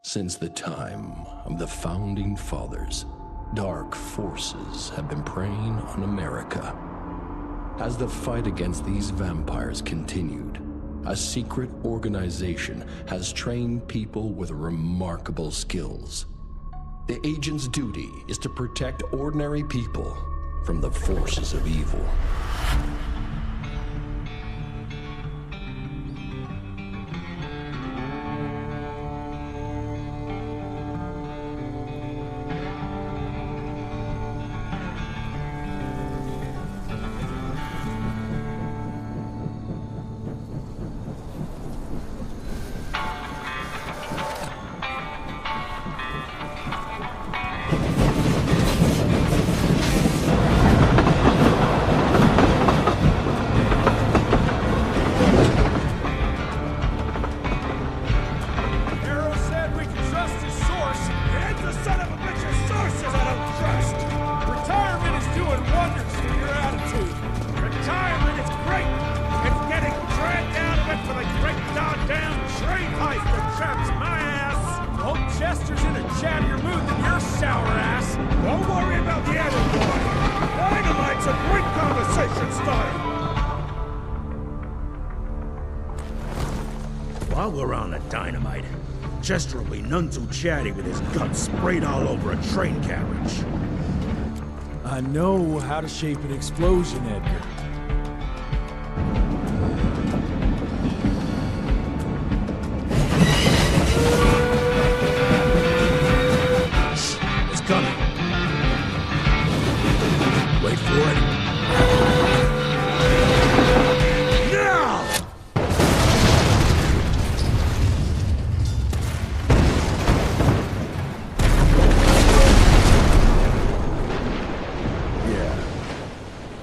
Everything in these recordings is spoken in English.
Since the time of the Founding Fathers, dark forces have been preying on America. As the fight against these vampires continued, a secret organization has trained people with remarkable skills. The agent's duty is to protect ordinary people from the forces of evil. While we're on the dynamite, Chester will be none too chatty with his guts sprayed all over a train carriage. I know how to shape an explosion, Edgar. It's coming. Wait for it.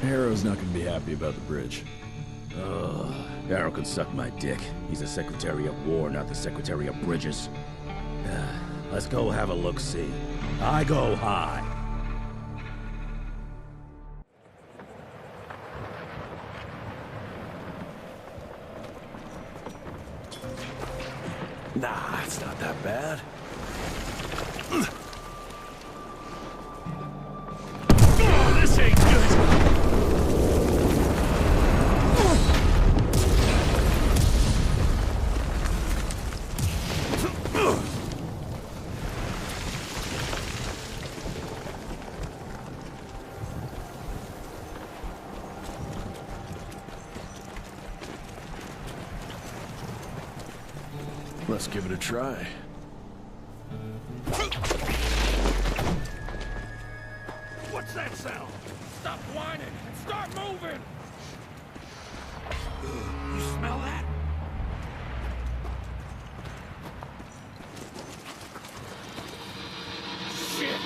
Harrow's not gonna be happy about the bridge. Harrow can suck my dick. He's the Secretary of War, not the Secretary of Bridges. Let's go have a look-see. I go high. Nah, it's not that bad. Oh, this ain't good! Let's give it a try. What's that sound? Stop whining and start moving! You smell that? Shit!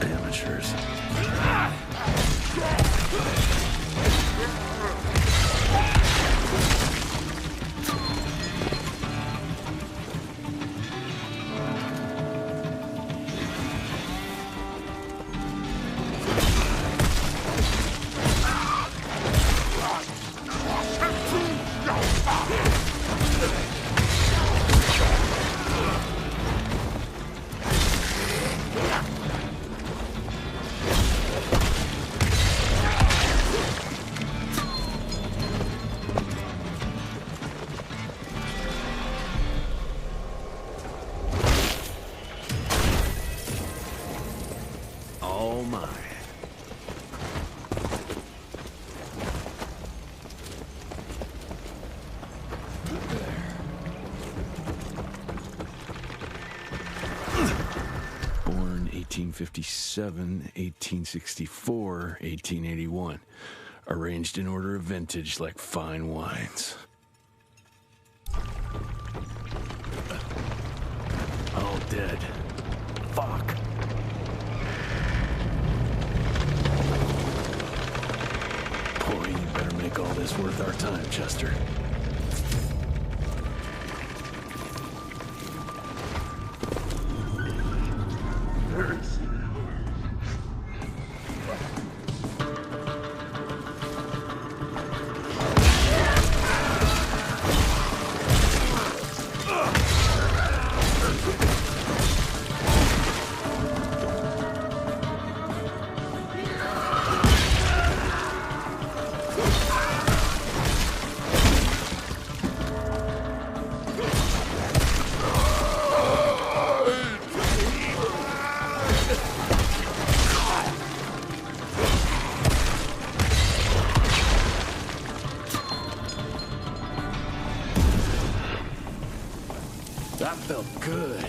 Amateurs. Oh my. Born 1857, 1864, 1881. Arranged in order of vintage like fine wines. All dead. Fuck. Boy, you better make all this worth our time, Chester. That felt good.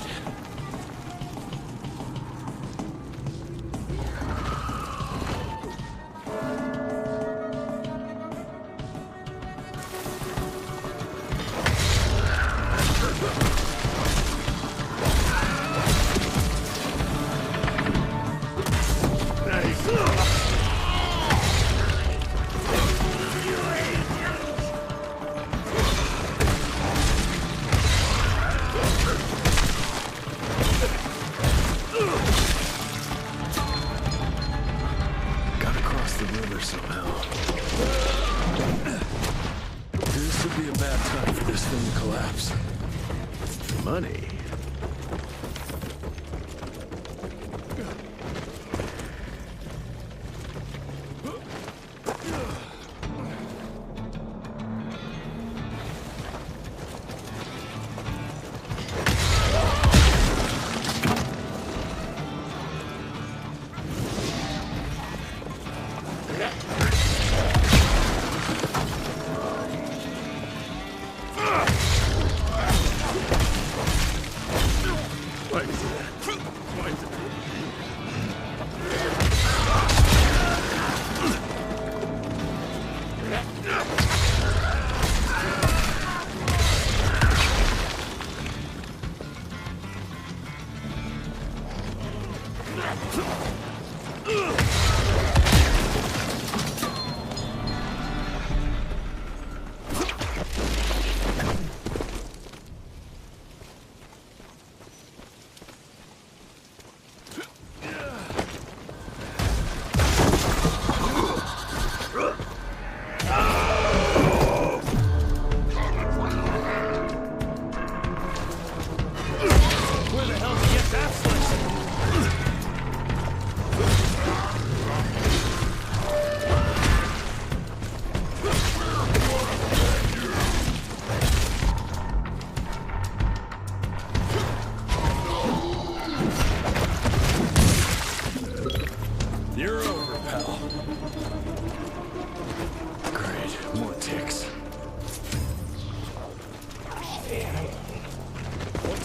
Money.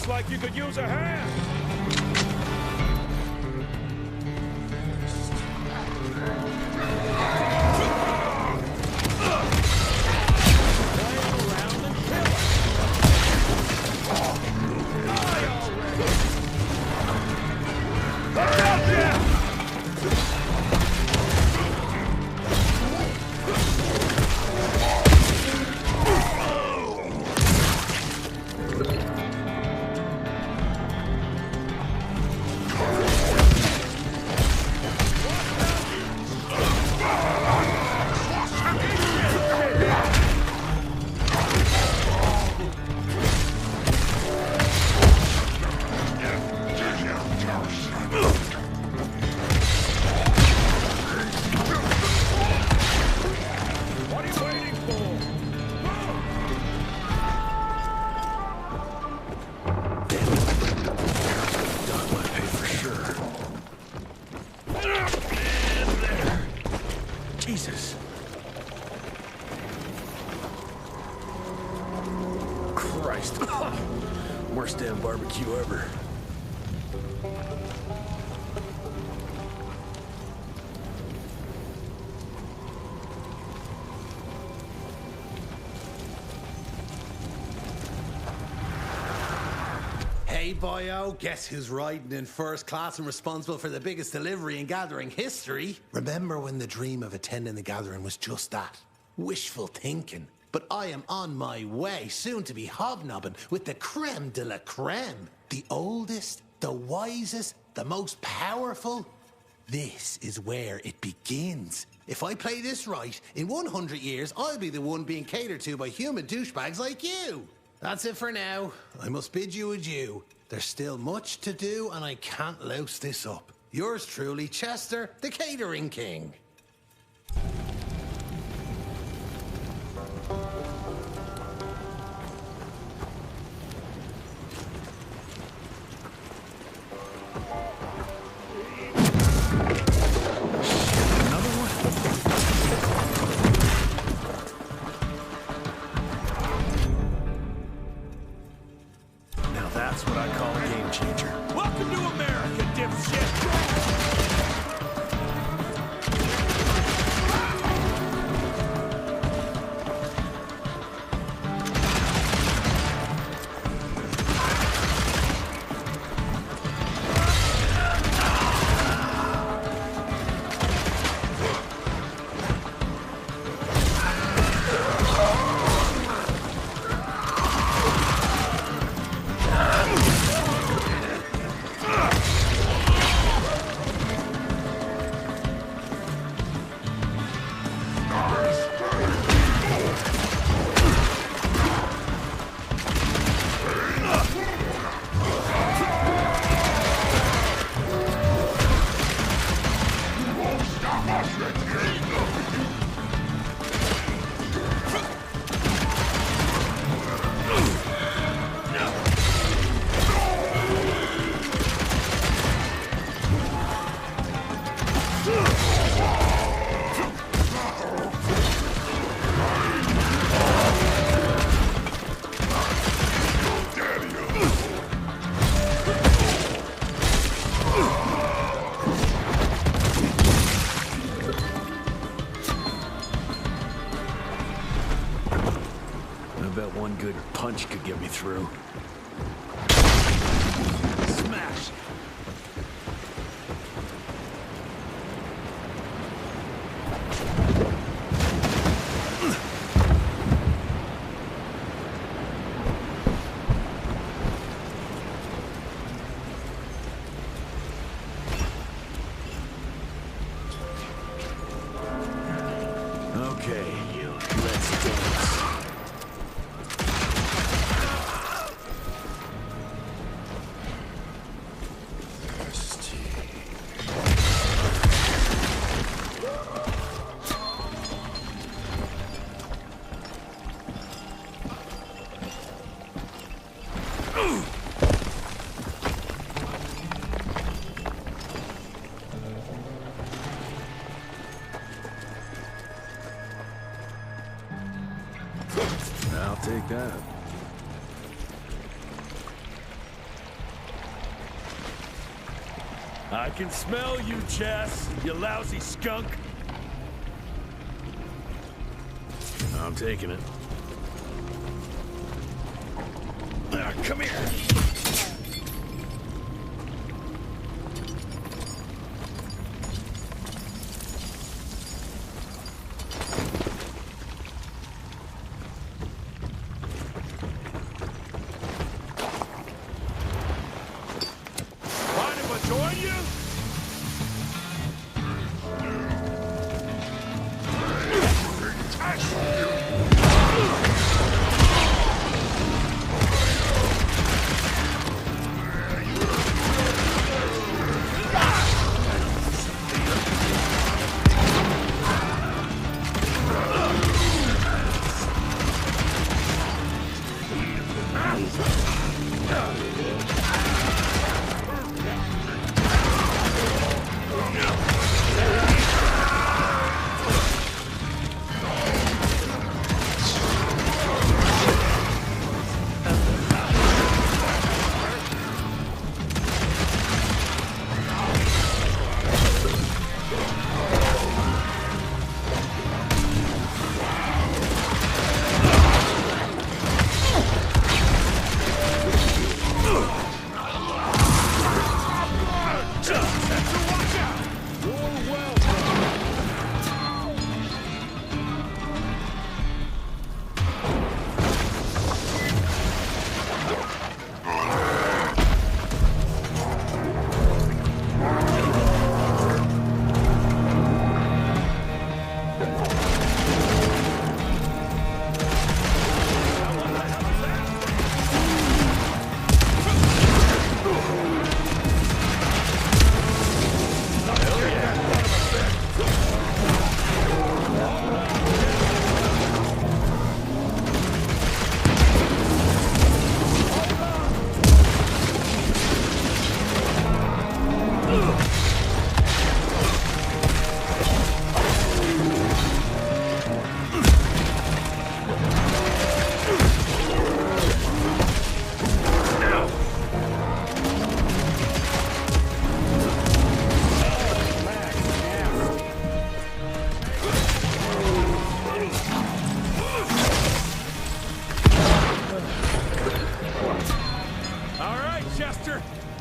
Like you could use a hand. Jesus. Christ. Worst damn barbecue ever. Hey boyo, guess who's riding in first class and responsible for the biggest delivery in gathering history? Remember when the dream of attending the gathering was just that? Wishful thinking. But I am on my way, soon to be hobnobbing with the creme de la creme. The oldest the wisest, the most powerful. This is where it begins. If I play this right, in 100 years, I'll be the one being catered to by human douchebags like you. That's it for now. I must bid you adieu. There's still much to do, and I can't louse this up. Yours truly, Chester, the Catering King. That's what I call a game changer. Welcome to America, dipshit! One good punch could get me through. Smash! Okay, let's dance. I'll take that. I can smell you, Chess, you lousy skunk. I'm taking it. Come here. Join you?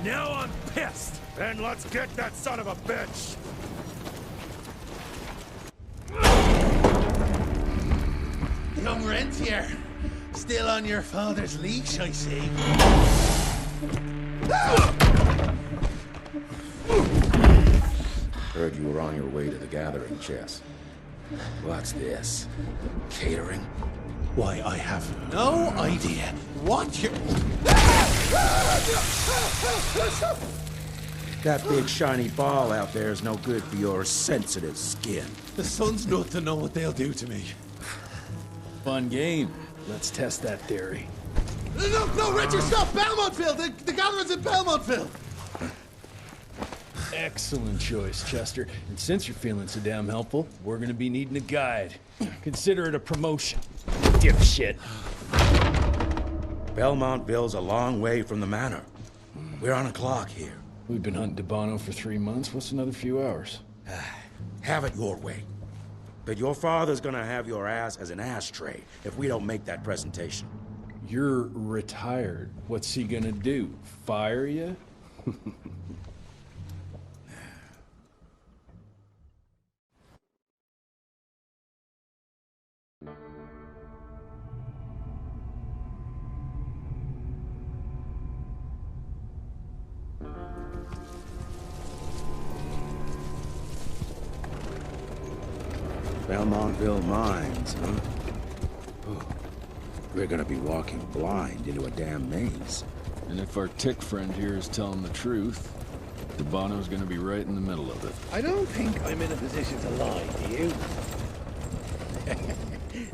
Now I'm pissed! Then let's get that son of a bitch! Young rentier. Still on your father's leash, I see. Heard you were on your way to the gathering, Chess. What's this? Catering? Why, I have no idea what you're... That big shiny ball out there is no good for your sensitive skin. The sun's not to know what they'll do to me. Fun game. Let's test that theory. No, Richard, stop! Belmontville! The gathering's in Belmontville! Excellent choice, Chester. And since you're feeling so damn helpful, we're gonna be needing a guide. Consider it a promotion. Dipshit. Belmontville's a long way from the manor. We're on a clock here. We've been hunting Debano for 3 months. What's another few hours? Have it your way. But your father's gonna have your ass as an ashtray if we don't make that presentation. You're retired. What's he gonna do? Fire you? Belmontville Mines, huh? Oh, we're gonna be walking blind into a damn maze. And if our tick friend here is telling the truth, Debano's gonna be right in the middle of it. I don't think I'm in a position to lie, do you?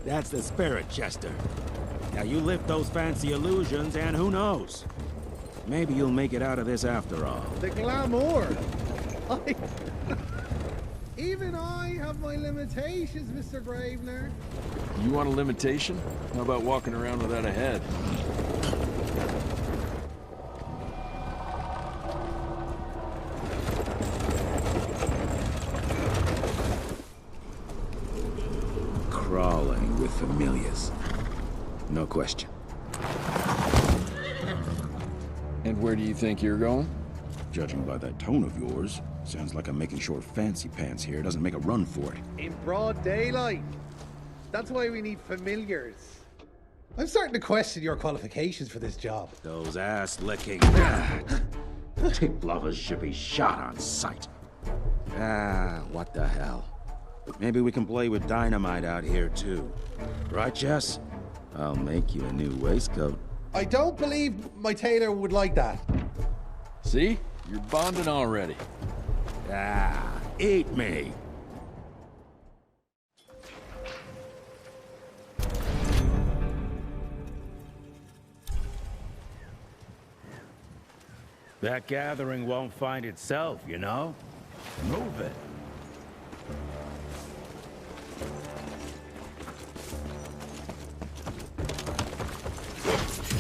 That's the spirit, Chester. Now you lift those fancy illusions and who knows? Maybe you'll make it out of this after all. The glamour! Even I have my limitations, Mr. Gravener. You want a limitation? How about walking around without a head? Crawling with familiars. No question. And where do you think you're going? Judging by that tone of yours, sounds like I'm making short fancy pants here. Doesn't make a run for it. In broad daylight. That's why we need familiars. I'm starting to question your qualifications for this job. Those ass-licking tick lovers should be shot on sight. What the hell? Maybe we can play with dynamite out here, too. Right, Jess? I'll make you a new waistcoat. I don't believe my tailor would like that. See? You're bonding already. Eat me! That gathering won't find itself, you know? Move it.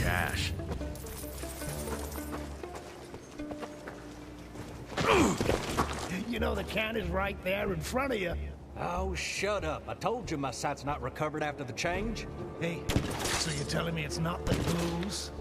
Cash. You know the can is right there in front of you. Oh, shut up. I told you my sight's not recovered after the change. Hey, so you're telling me it's not the booze?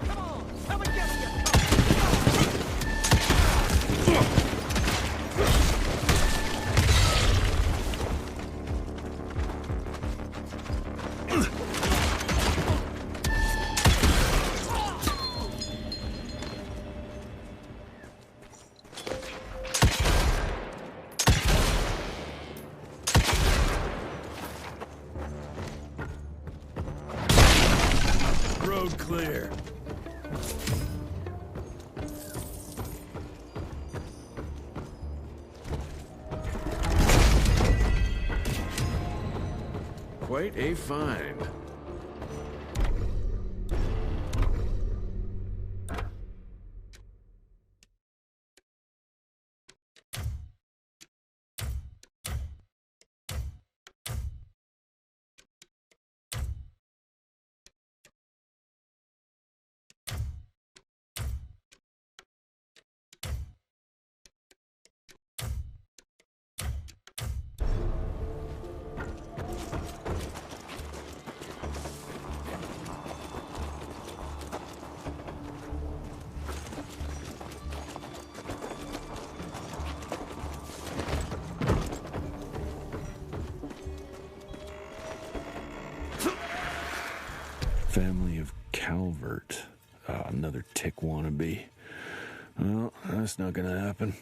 Come on! clear. Quite a find. Family of Calvert. Another tick wannabe. Well, that's not gonna happen.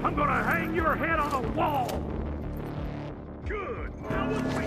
I'm gonna hang your head on a wall! Good! Now let's wait!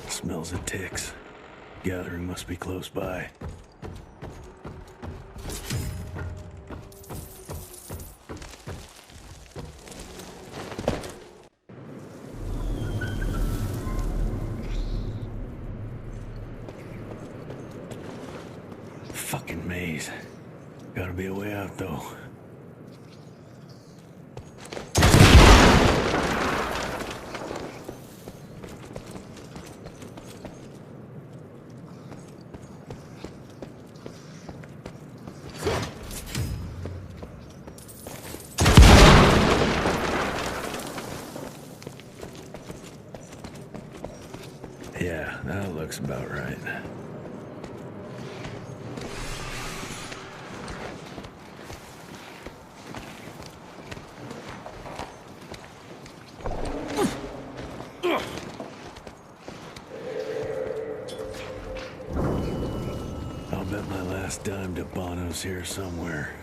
Smells of ticks. Gathering must be close by. Fucking maze. Gotta be a way out, though. Yeah, that looks about right. I'll bet my last dime to Bono's here somewhere.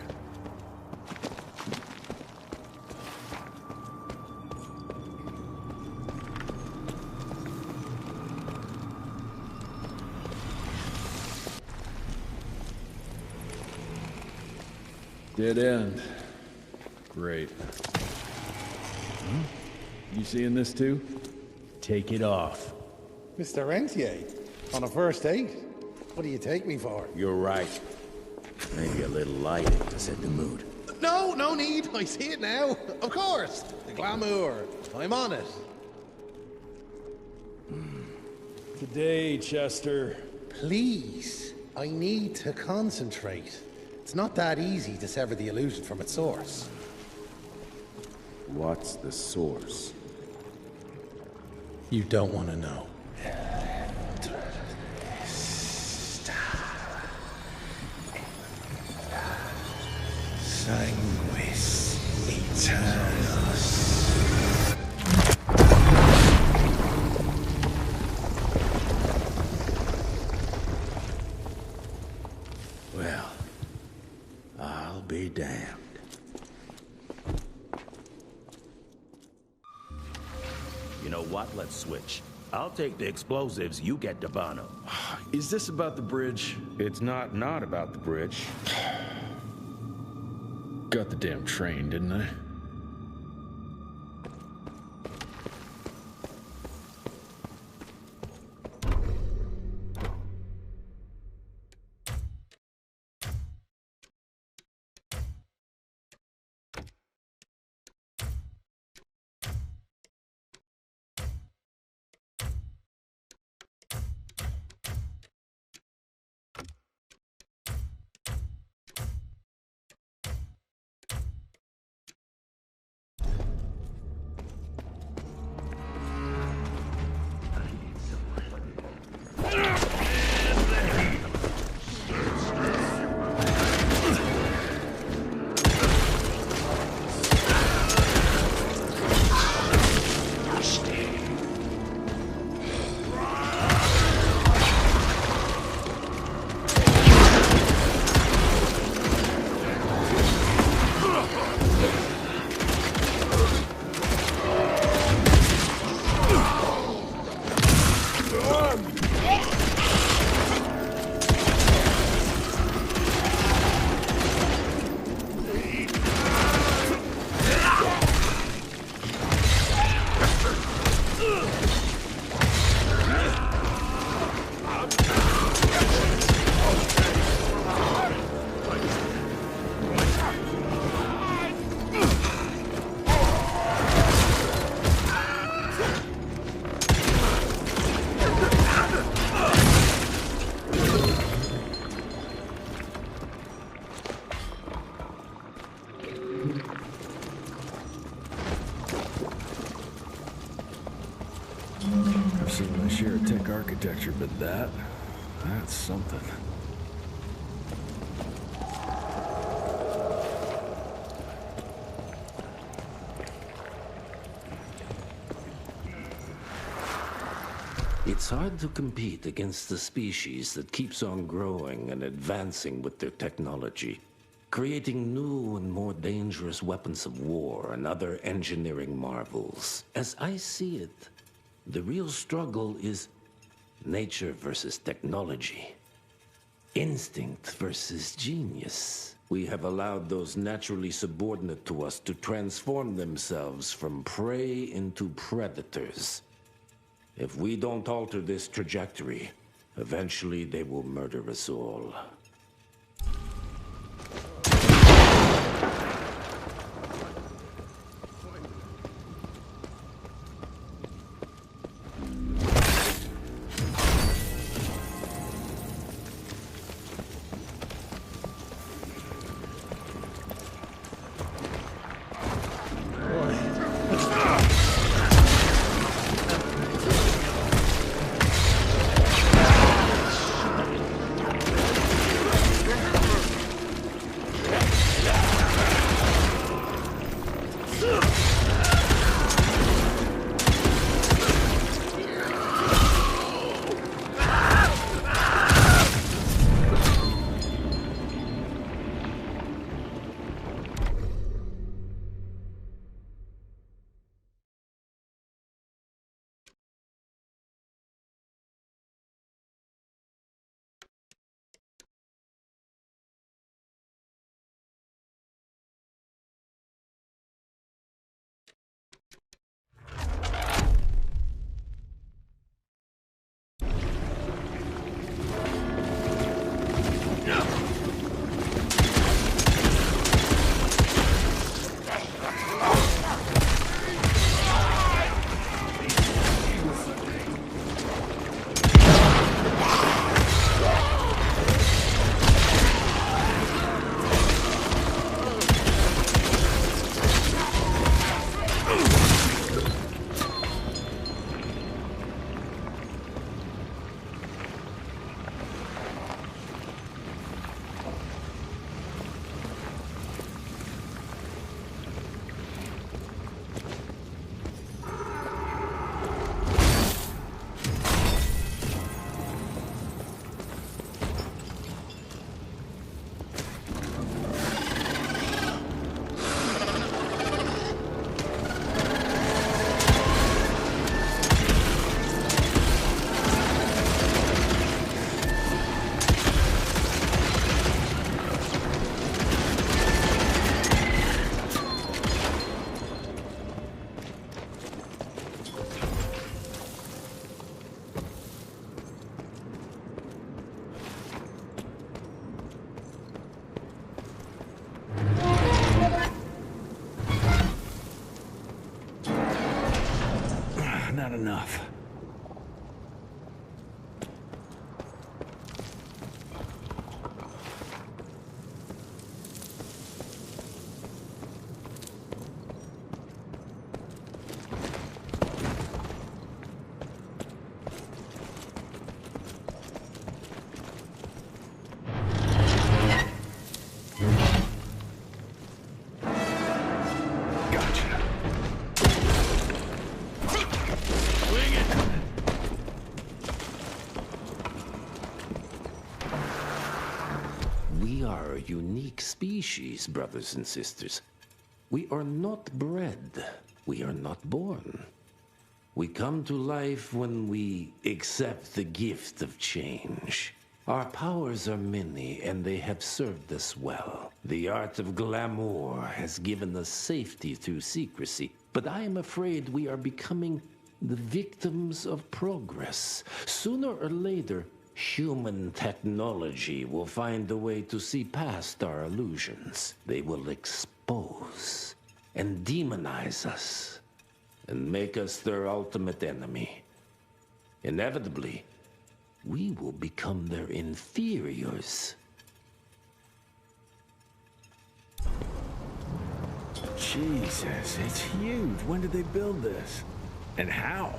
Dead end. Great. You seeing this too? Take it off. Mr. Rentier, on a first date? What do you take me for? You're right. Maybe a little lighting to set the mood. No, no need. I see it now. Of course. The glamour. I'm on it. Today, Chester. Please, I need to concentrate. It's not that easy to sever the illusion from its source. What's the source? You don't want to know. Sanguis Eternus. Well, I'll be damned. You know what? Let's switch. I'll take the explosives, you get Debano. Is this about the bridge? It's not about the bridge. Got the damn train, didn't I? I've seen my share of tech architecture, but that's something. It's hard to compete against the species that keeps on growing and advancing with their technology, creating new and more dangerous weapons of war and other engineering marvels. As I see it, the real struggle is nature versus technology, instinct versus genius. We have allowed those naturally subordinate to us to transform themselves from prey into predators. If we don't alter this trajectory, eventually they will murder us all. not enough. Unique species, brothers and sisters. We are not bred. We are not born. We come to life when we accept the gift of change. Our powers are many, and they have served us well. The art of glamour has given us safety through secrecy, but I am afraid we are becoming the victims of progress. Sooner or later, human technology will find a way to see past our illusions. They will expose and demonize us and make us their ultimate enemy. Inevitably, we will become their inferiors. Jesus, it's huge. When did they build this? And how?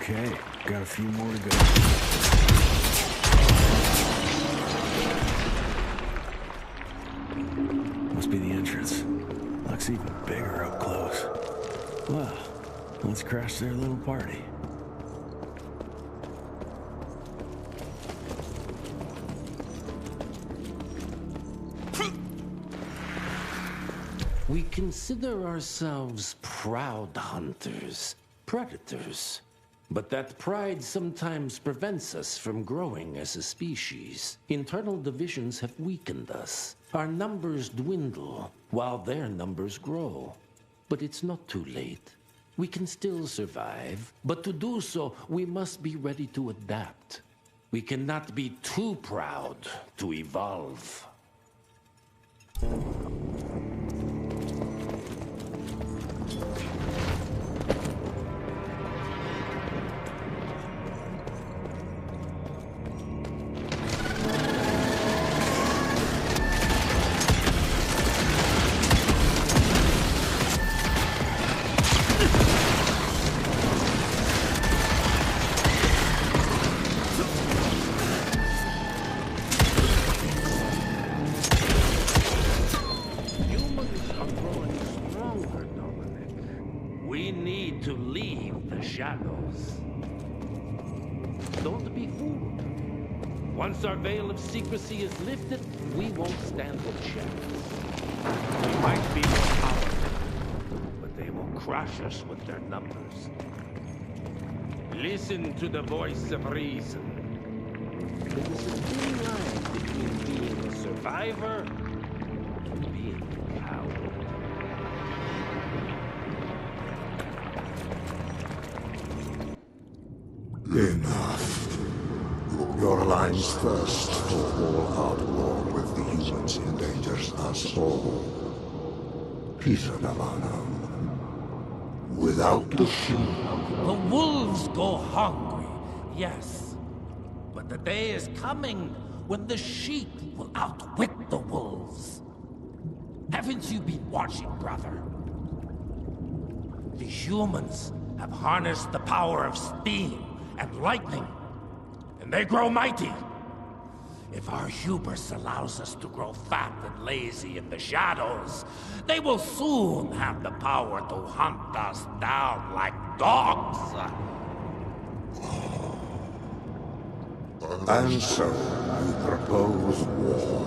Okay, got a few more to go. Must be the entrance. Looks even bigger up close. Well, let's crash their little party. We consider ourselves proud hunters, predators. But that pride sometimes prevents us from growing as a species. Internal divisions have weakened us. Our numbers dwindle while their numbers grow. But it's not too late. We can still survive, but to do so, we must be ready to adapt. We cannot be too proud to evolve. Once our veil of secrecy is lifted, we won't stand a chance. We might be more powerful, but they will crush us with their numbers. Listen to the voice of reason. There is a thin line between being a survivor and being a coward. Enough. Your line's thirst for all-out war with the humans endangers us all. Peter Davana. Without the sheep. The wolves go hungry, yes. But the day is coming when the sheep will outwit the wolves. Haven't you been watching, brother? The humans have harnessed the power of steam and lightning, and they grow mighty. If our hubris allows us to grow fat and lazy in the shadows, they will soon have the power to hunt us down like dogs. And so, you propose war.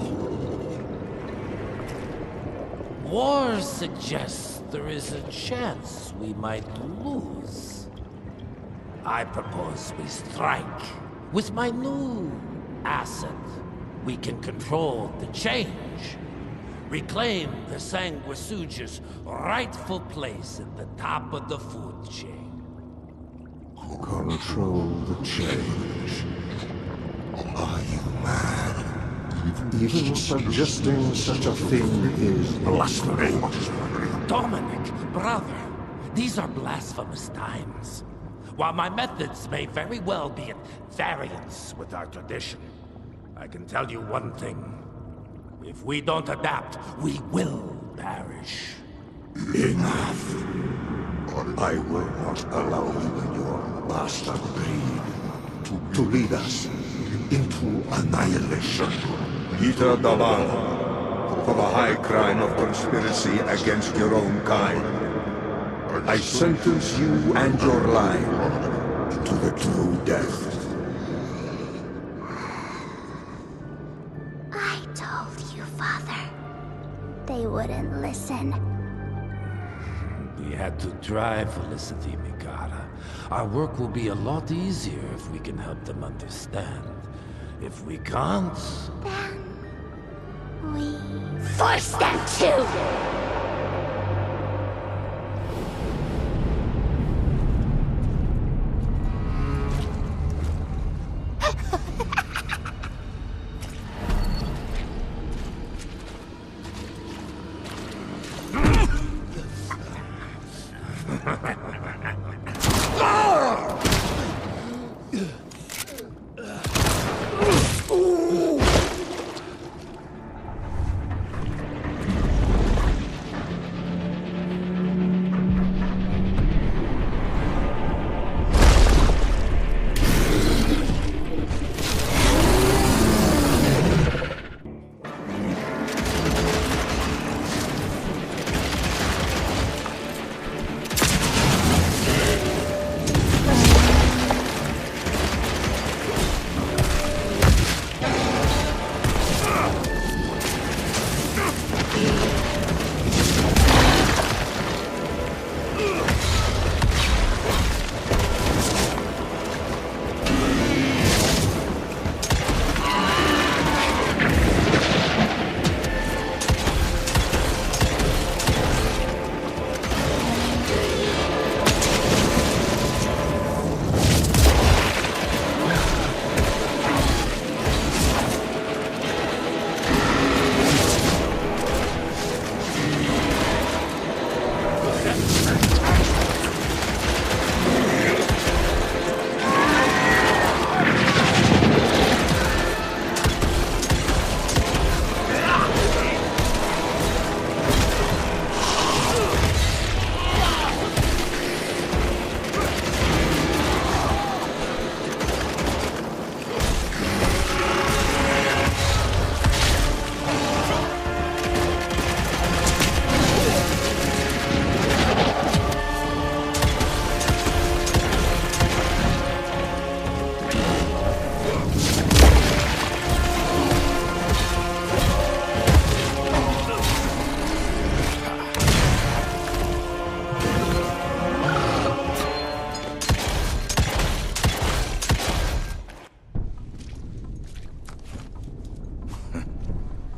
War suggests there is a chance we might lose. I propose we strike. With my new asset, we can control the change. Reclaim the Sanguisuja's rightful place at the top of the food chain. Control the change. Are you mad? Even suggesting such a thing is blasphemy. Dominic, brother, these are blasphemous times. While my methods may very well be at variance with our tradition, I can tell you one thing. If we don't adapt, we will perish. Enough. I will not allow you and your bastard greed to lead us into annihilation. Peter Dada, for the high crime of conspiracy against your own kind, I sentence you and your line to the true death. I told you, Father. They wouldn't listen. We had to try, Felicity Mikata. Our work will be a lot easier if we can help them understand. If we can't... Then... we... force them to!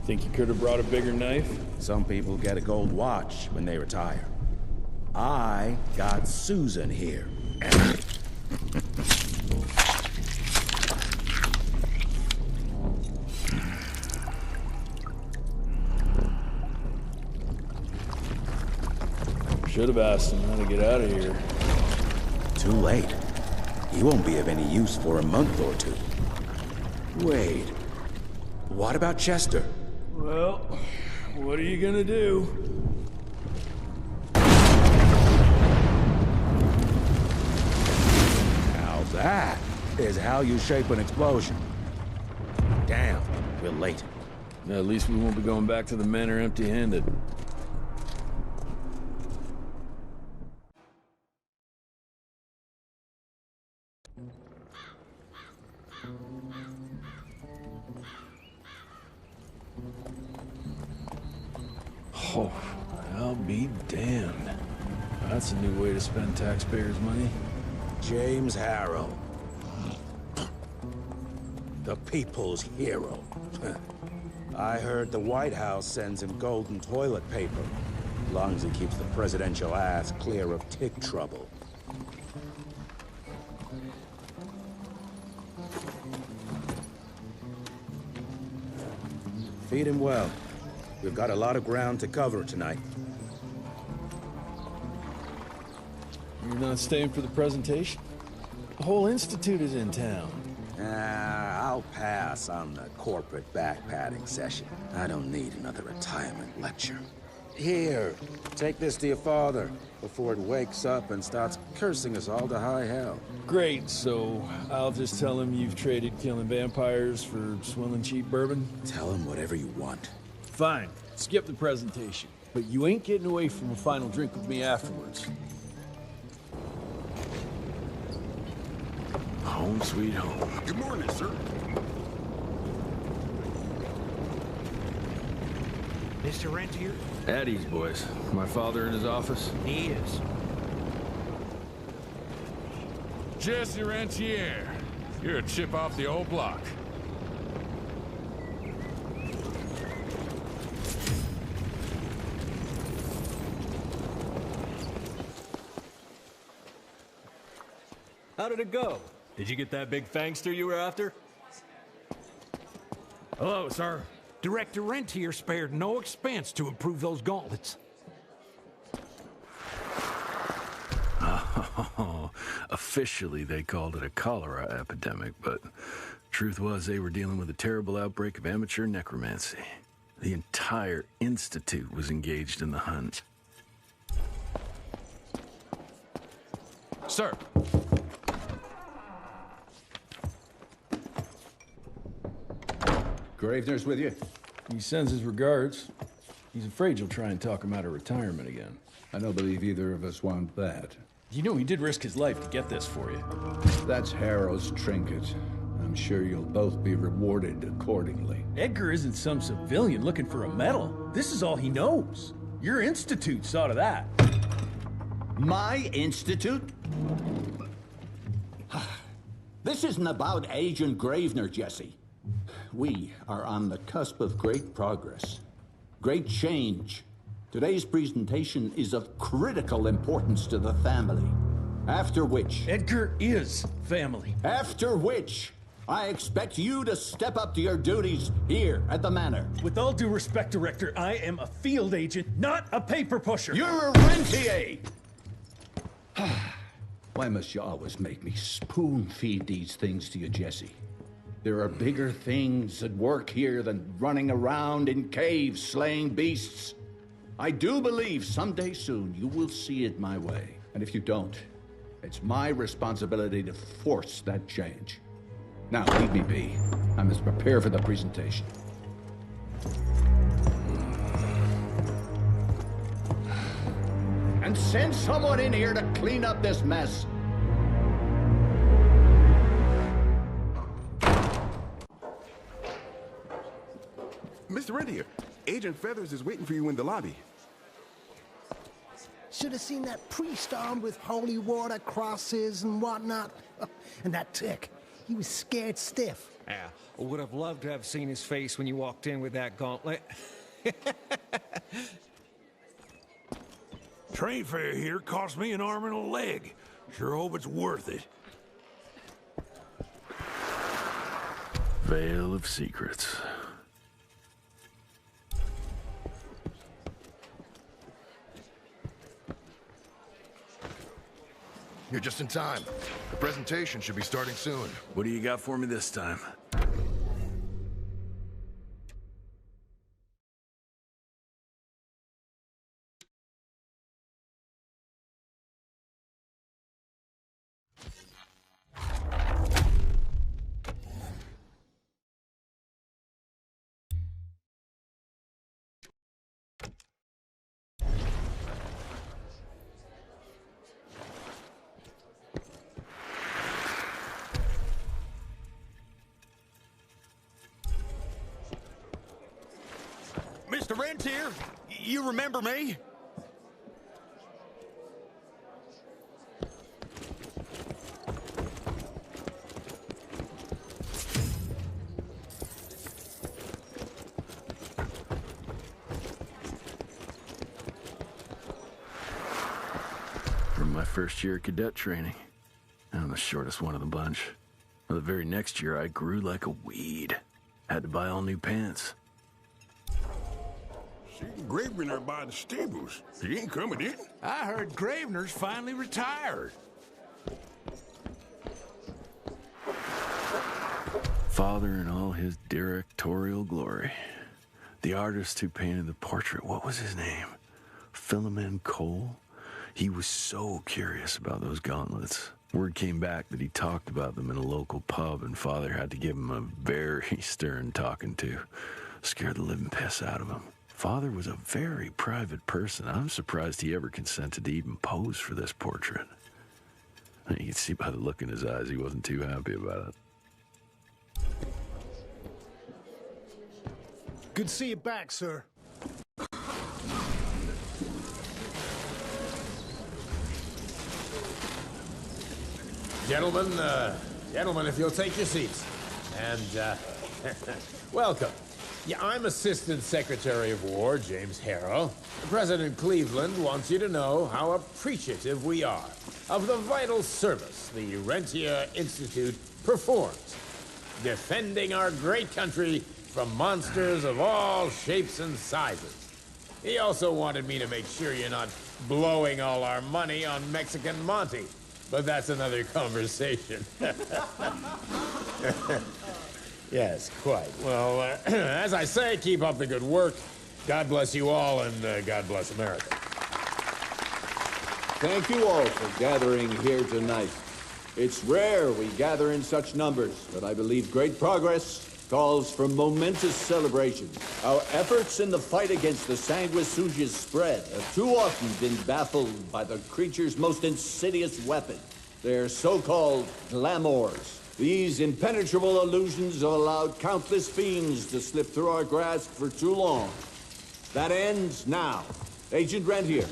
Think you could have brought a bigger knife? Some people get a gold watch when they retire. I got Susan here. Should have asked him how to get out of here. Too late. He won't be of any use for a month or two. Wait. What about Chester? Well, what are you gonna do? Now that is how you shape an explosion. Damn, we're late. At least we won't be going back to the manor empty-handed. Oh, I'll be damned. That's a new way to spend taxpayers' money. James Harrow. The people's hero. I heard the White House sends him golden toilet paper, as long as he keeps the presidential ass clear of tick trouble. Feed him well. We've got a lot of ground to cover tonight. You're not staying for the presentation? The whole institute is in town. I'll pass on the corporate back-patting session. I don't need another retirement lecture. Here, take this to your father before it wakes up and starts cursing us all to high hell. Great, so I'll just tell him you've traded killing vampires for swilling cheap bourbon? Tell him whatever you want. Fine, skip the presentation. But you ain't getting away from a final drink with me afterwards. Home sweet home. Good morning, sir. Mr. Rentier? At ease, boys. My father in his office? He is. Jesse Rentier. You're a chip off the old block. How did it go? Did you get that big fangster you were after? Hello, sir. Director Rentier spared no expense to improve those gauntlets. Oh, officially they called it a cholera epidemic, but truth was they were dealing with a terrible outbreak of amateur necromancy. The entire institute was engaged in the hunt. Sir. Gravener's with you? He sends his regards. He's afraid you'll try and talk him out of retirement again. I don't believe either of us want that. You know he did risk his life to get this for you. That's Harrow's trinket. I'm sure you'll both be rewarded accordingly. Edgar isn't some civilian looking for a medal. This is all he knows. Your institute saw to that. My institute? This isn't about Agent Gravener, Jesse. We are on the cusp of great progress, great change. Today's presentation is of critical importance to the family. After which... Edgar is family. After which, I expect you to step up to your duties here at the manor. With all due respect, Director, I am a field agent, not a paper pusher. You're a rentier! Why must you always make me spoon-feed these things to you, Jesse? There are bigger things at work here than running around in caves slaying beasts. I do believe someday soon you will see it my way. And if you don't, it's my responsibility to force that change. Now, leave me be. I must prepare for the presentation. And send someone in here to clean up this mess. Mr. Rentier, Agent Feathers is waiting for you in the lobby. Should have seen that priest armed with holy water, crosses, and whatnot. And that tick, he was scared stiff. Yeah, I would have loved to have seen his face when you walked in with that gauntlet. Train fare here cost me an arm and a leg. Sure hope it's worth it. Veil of Secrets. You're just in time. The presentation should be starting soon. What do you got for me this time? Mr. Rentier, you remember me? From my first year of cadet training. I'm the shortest one of the bunch. The very next year, I grew like a weed. Had to buy all new pants. Seen Gravener by the stables. He ain't coming in. I heard Gravener's finally retired. Father in all his directorial glory. The artist who painted the portrait, what was his name? Philemon Cole? He was so curious about those gauntlets. Word came back that he talked about them in a local pub, and Father had to give him a very stern talking to. Scared the living piss out of him. Father was a very private person. I'm surprised he ever consented to even pose for this portrait. You can see by the look in his eyes he wasn't too happy about it. Good to see you back, sir. Gentlemen, if you'll take your seats. And, welcome. Yeah, I'm Assistant Secretary of War, James Harrow. President Cleveland wants you to know how appreciative we are of the vital service the Rentier Institute performs, defending our great country from monsters of all shapes and sizes. He also wanted me to make sure you're not blowing all our money on Mexican Monty, but that's another conversation. Yes, quite. Well, as I say, keep up the good work. God bless you all, and God bless America. Thank you all for gathering here tonight. It's rare we gather in such numbers, but I believe great progress calls for momentous celebration. Our efforts in the fight against the sanguisuga's spread have too often been baffled by the creature's most insidious weapon, their so-called glamours. These impenetrable illusions have allowed countless fiends to slip through our grasp for too long. That ends now. Agent Rentier,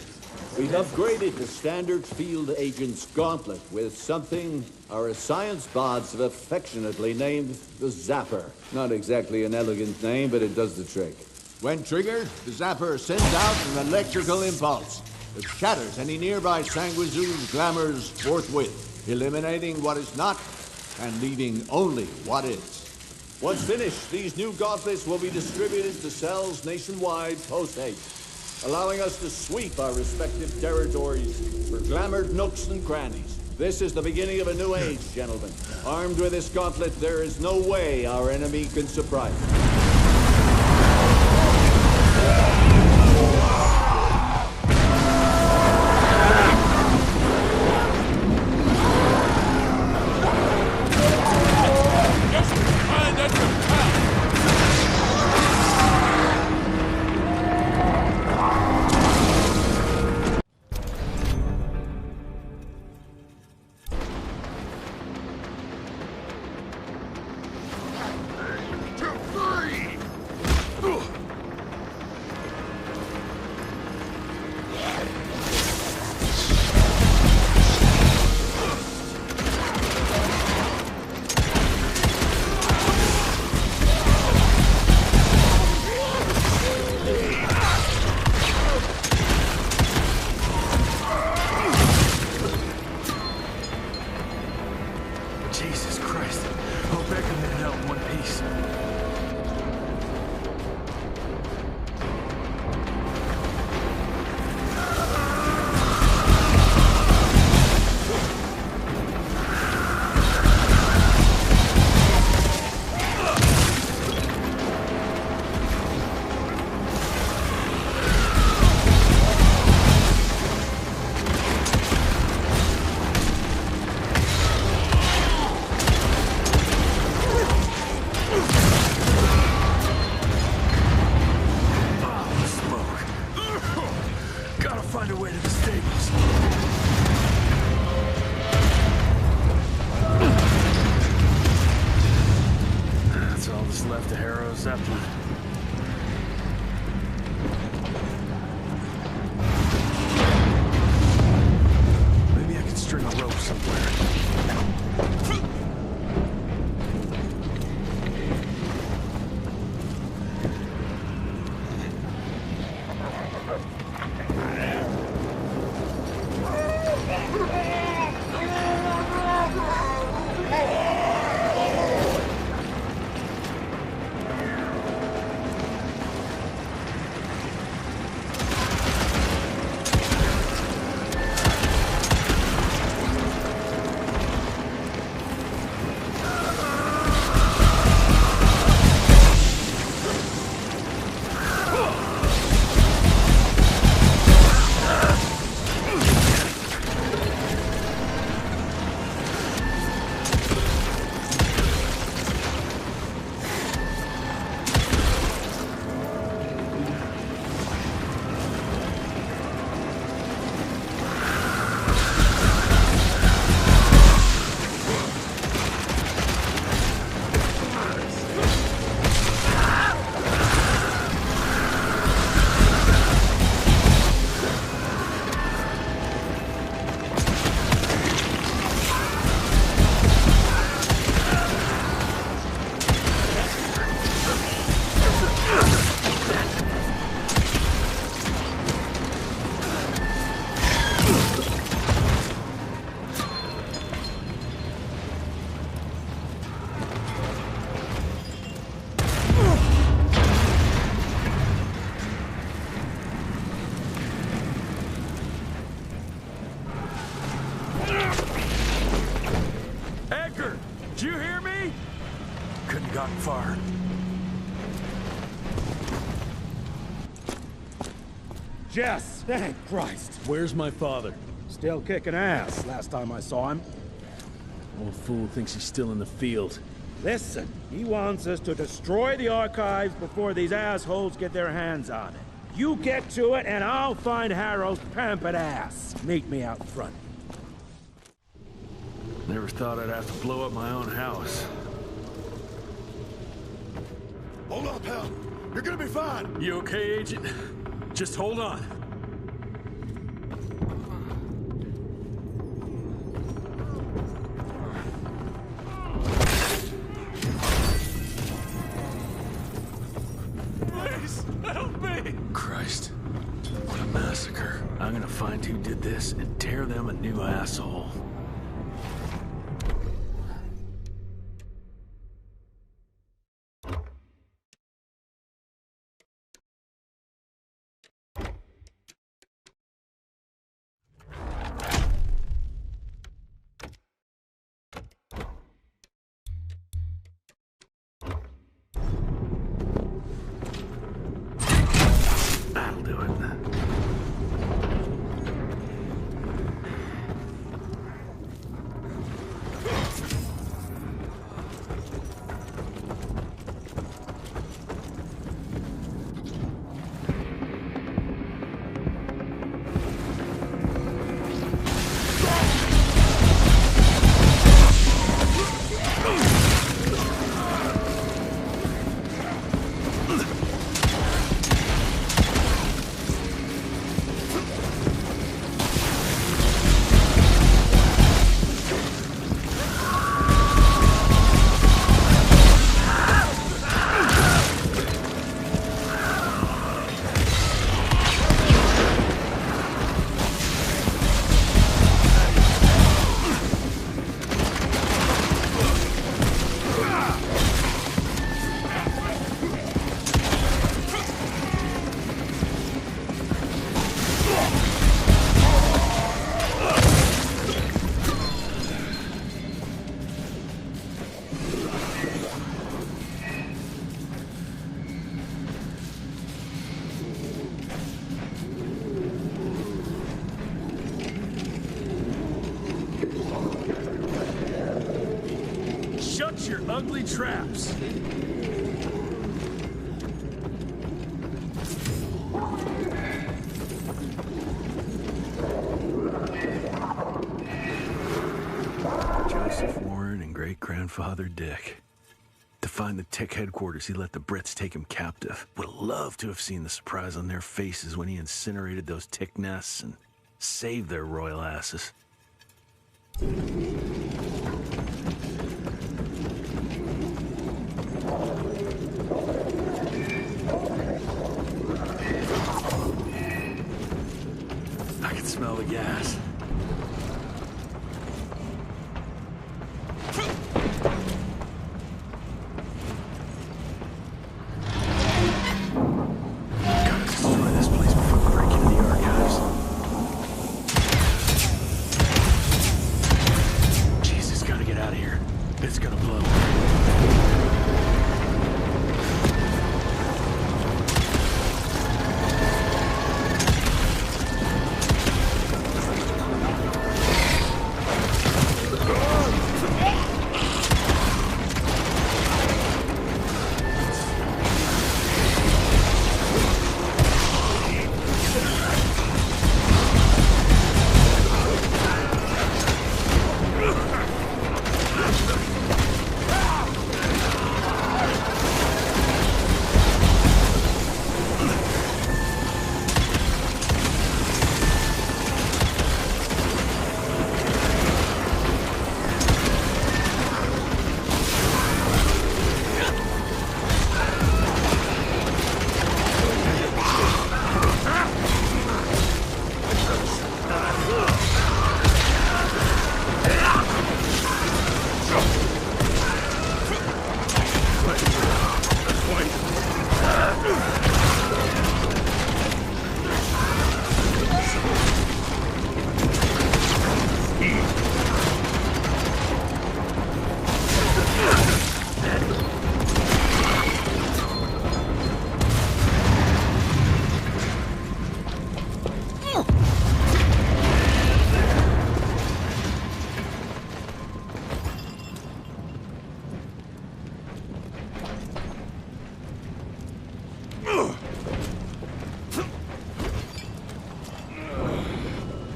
we've upgraded the standard field agent's gauntlet with something our science bots have affectionately named the Zapper. Not exactly an elegant name, but it does the trick. When triggered, the Zapper sends out an electrical impulse that shatters any nearby sanguisuga's glamours forthwith, eliminating what is not and leaving only what is. Once finished, these new gauntlets will be distributed to cells nationwide post-haste, allowing us to sweep our respective territories for glamored nooks and crannies. This is the beginning of a new age, gentlemen. Armed with this gauntlet, there is no way our enemy can surprise us. Maybe I can string a rope somewhere. Far. Jess! Thank Christ! Where's my father? Still kicking ass, last time I saw him. Old fool thinks he's still in the field. Listen, he wants us to destroy the archives before these assholes get their hands on it. You get to it, and I'll find Harrow's pampered ass. Meet me out front. Never thought I'd have to blow up my own house. Hold up, pal. You're gonna be fine. You okay, Agent? Just hold on. Please, help me! Christ, what a massacre. I'm gonna find who did this and tear them a new asshole. That'll do it. Shut your ugly traps! Joseph Warren and great-grandfather Dick. The find the tech headquarters, he let the Brits take him captive. Would have loved to have seen the surprise on their faces when he incinerated those tick nests and saved their royal asses. I can smell the gas. Gotta destroy this place before we break into the archives. Jesus, gotta get out of here. It's gonna blow.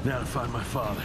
Now to find my father.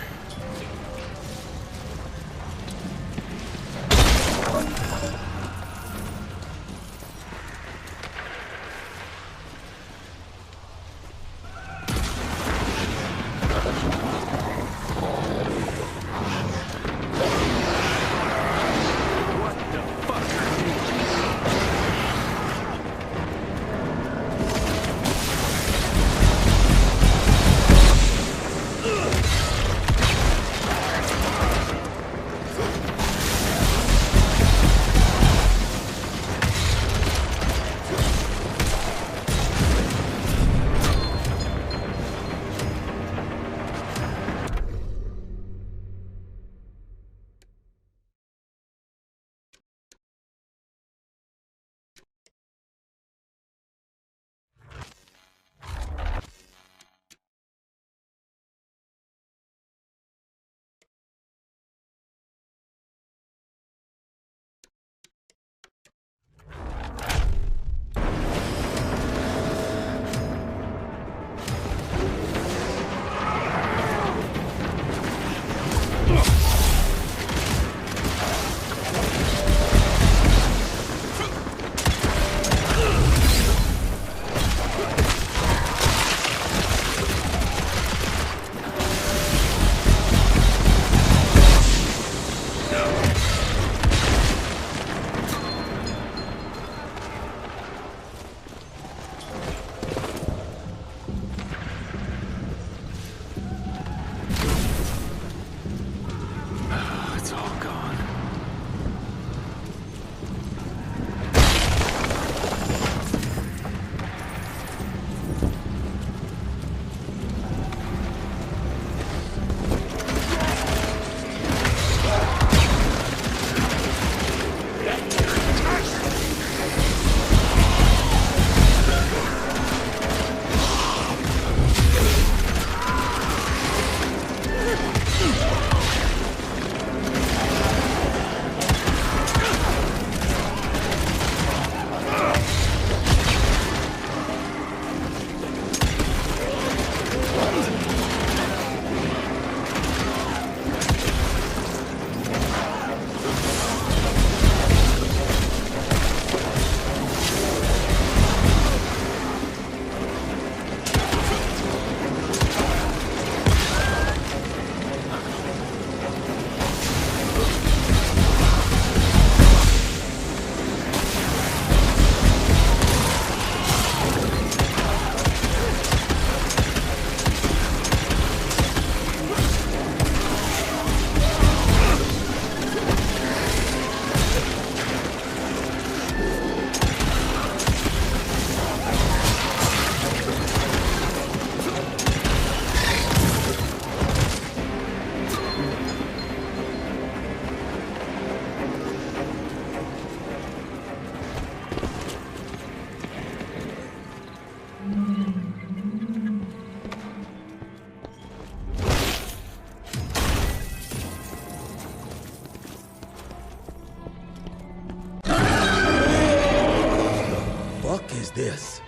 this?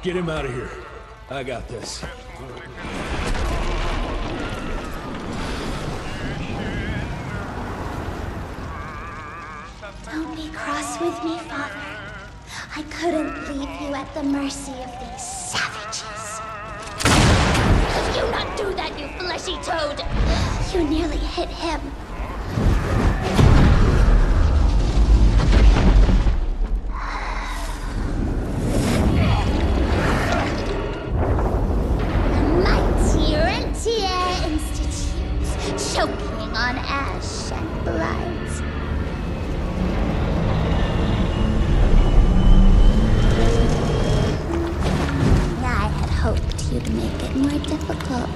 Get him out of here. I got this. Don't be cross with me, Father. I couldn't leave you at the mercy of these savages. Do not do that, you fleshy toad! You nearly hit him. Mighty Rentier Institute, choking on ash and blood. I had hoped you'd make it more difficult.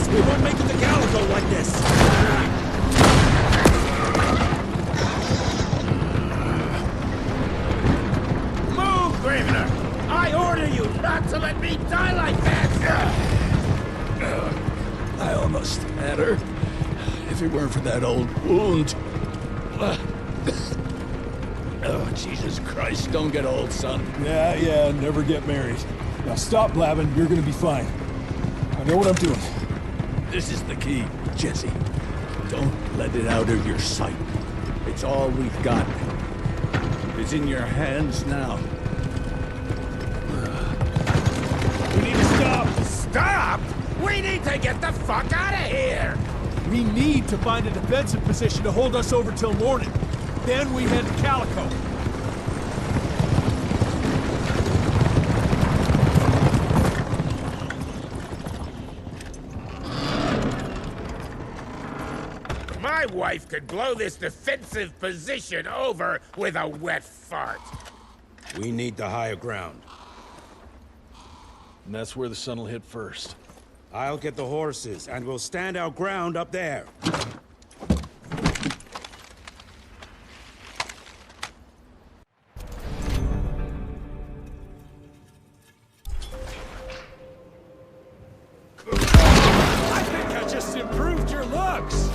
We won't make it to Calico like this! Move, Gravener! I order you not to let me die like that! I almost had her. If it weren't for that old wound. Oh, Jesus Christ, don't get old, son. Yeah, never get married. Now stop blabbing, you're gonna be fine. I know what I'm doing. This is the key, Jesse. Don't let it out of your sight. It's all we've got. It's in your hands now. We need to stop! Stop?! We need to get the fuck out of here! We need to find a defensive position to hold us over till morning. Then we head to Calico. My wife could blow this defensive position over with a wet fart. We need the higher ground. And that's where the sun will hit first. I'll get the horses, and we'll stand our ground up there. I think I just improved your looks!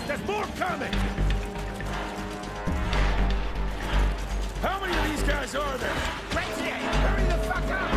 There's more coming! How many of these guys are there? Crazy! Hurry the fuck up!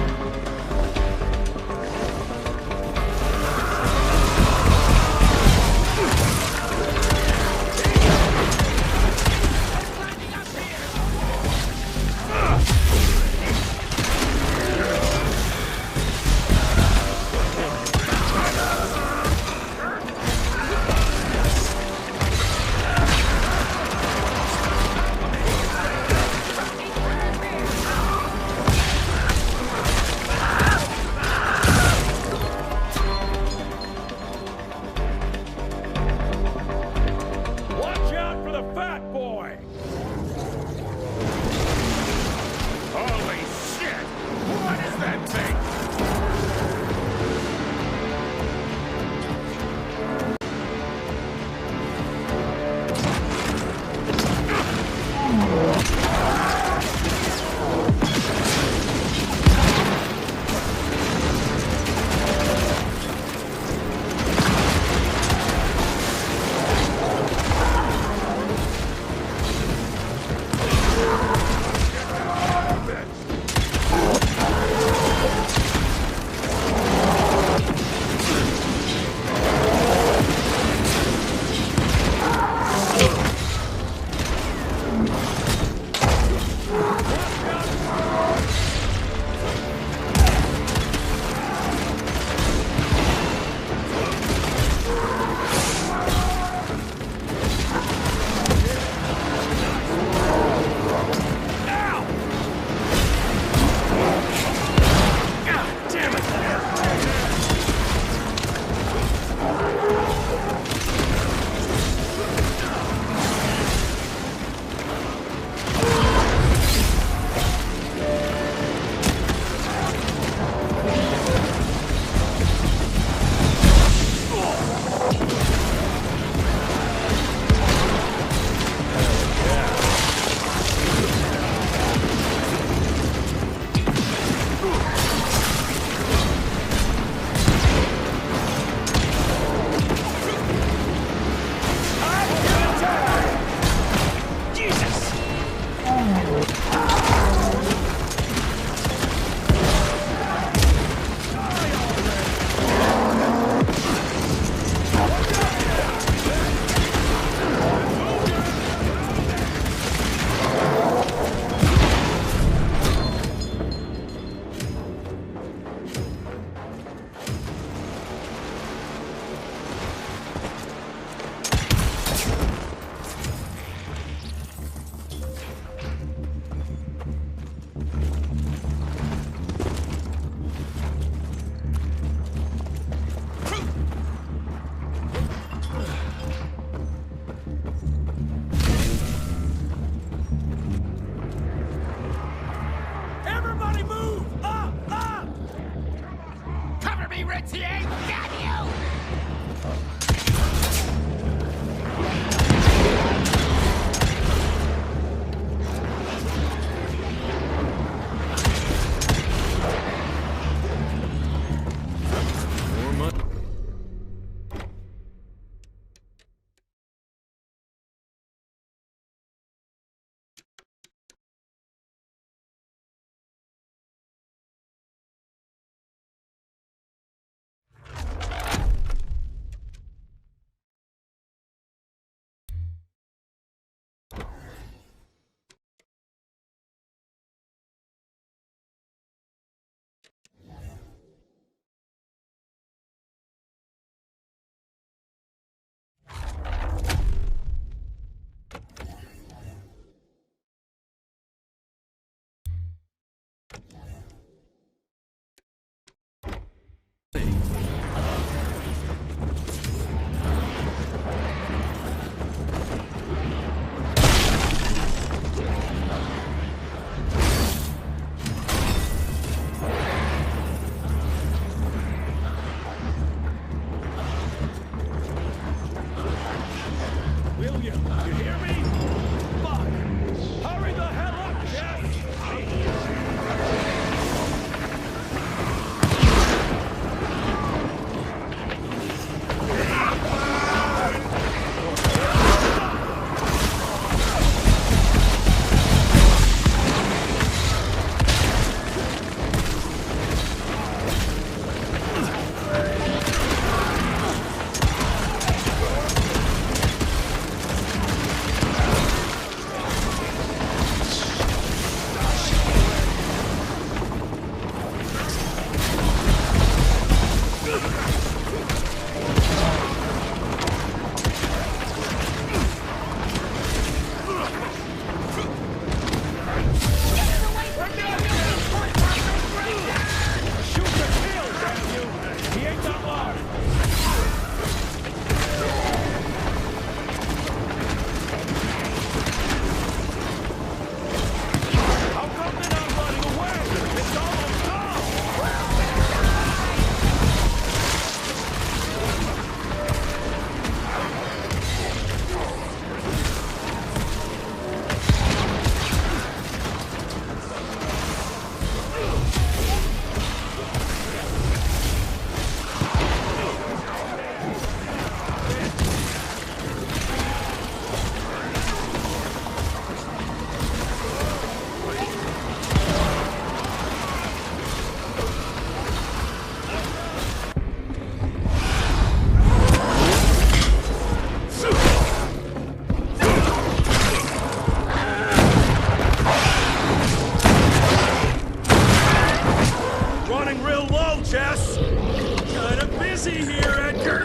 here, Edgar!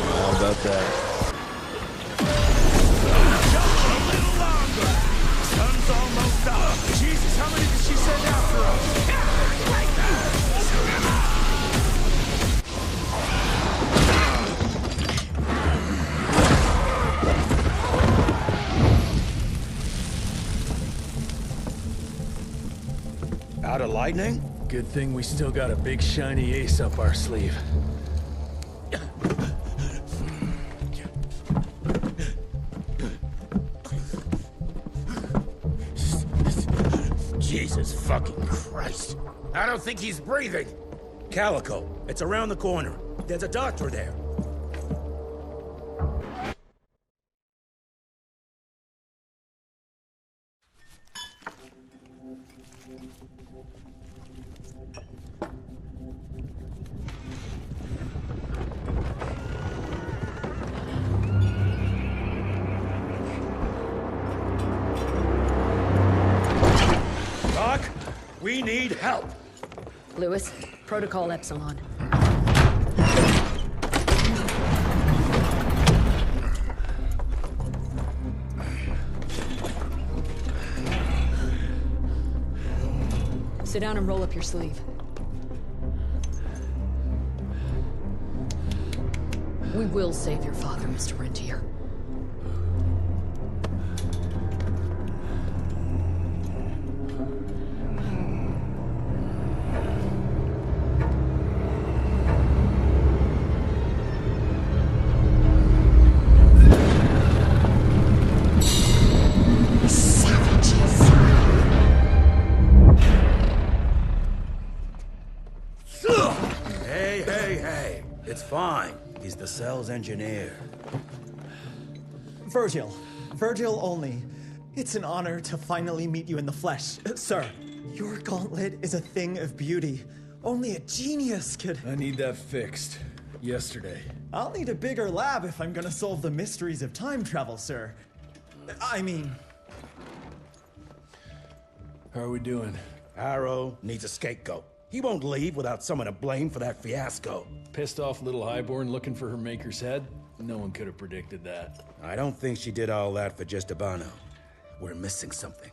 How about that? Sun's almost up. Jesus, how many did she send after us? Out of lightning? Good thing we still got a big shiny ace up our sleeve. Jesus fucking Christ. I don't think he's breathing. Calico, it's around the corner. There's a doctor there. Doc, we need help. Lewis, Protocol Epsilon. Sit down and roll up your sleeve. We will save your father, Mr. Rentier. Hey, it's fine. He's the cell's engineer. Virgil only. It's an honor to finally meet you in the flesh. Sir, your gauntlet is a thing of beauty. Only a genius could... I need that fixed. Yesterday. I'll need a bigger lab if I'm gonna solve the mysteries of time travel, sir. I mean... How are we doing? Harrow needs a scapegoat. He won't leave without someone to blame for that fiasco. Pissed off little highborn looking for her maker's head? No one could have predicted that. I don't think she did all that for just Abano. We're missing something.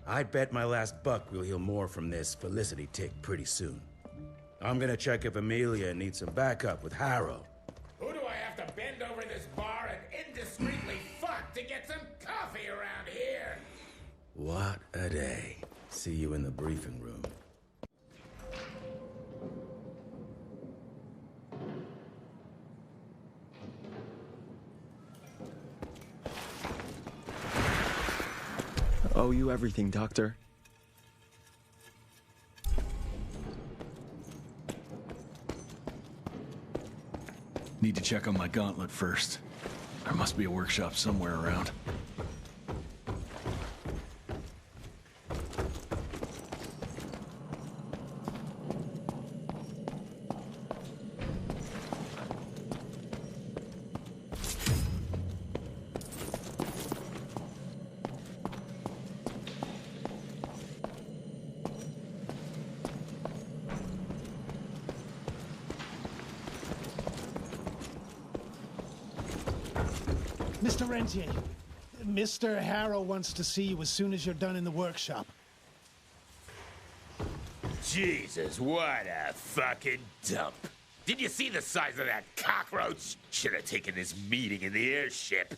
I'd bet my last buck we'll hear more from this Felicity tick pretty soon. I'm gonna check if Amelia needs some backup with Harrow. Who do I have to bend over this bar and indiscreetly fuck to get some coffee around here? What a day. See you in the briefing room. Owe you everything, Doctor. Need to check on my gauntlet first. There must be a workshop somewhere around. Mr. Rentier, Mr. Harrow wants to see you as soon as you're done in the workshop. Jesus, what a fucking dump. Did you see the size of that cockroach? Should have taken this meeting in the airship.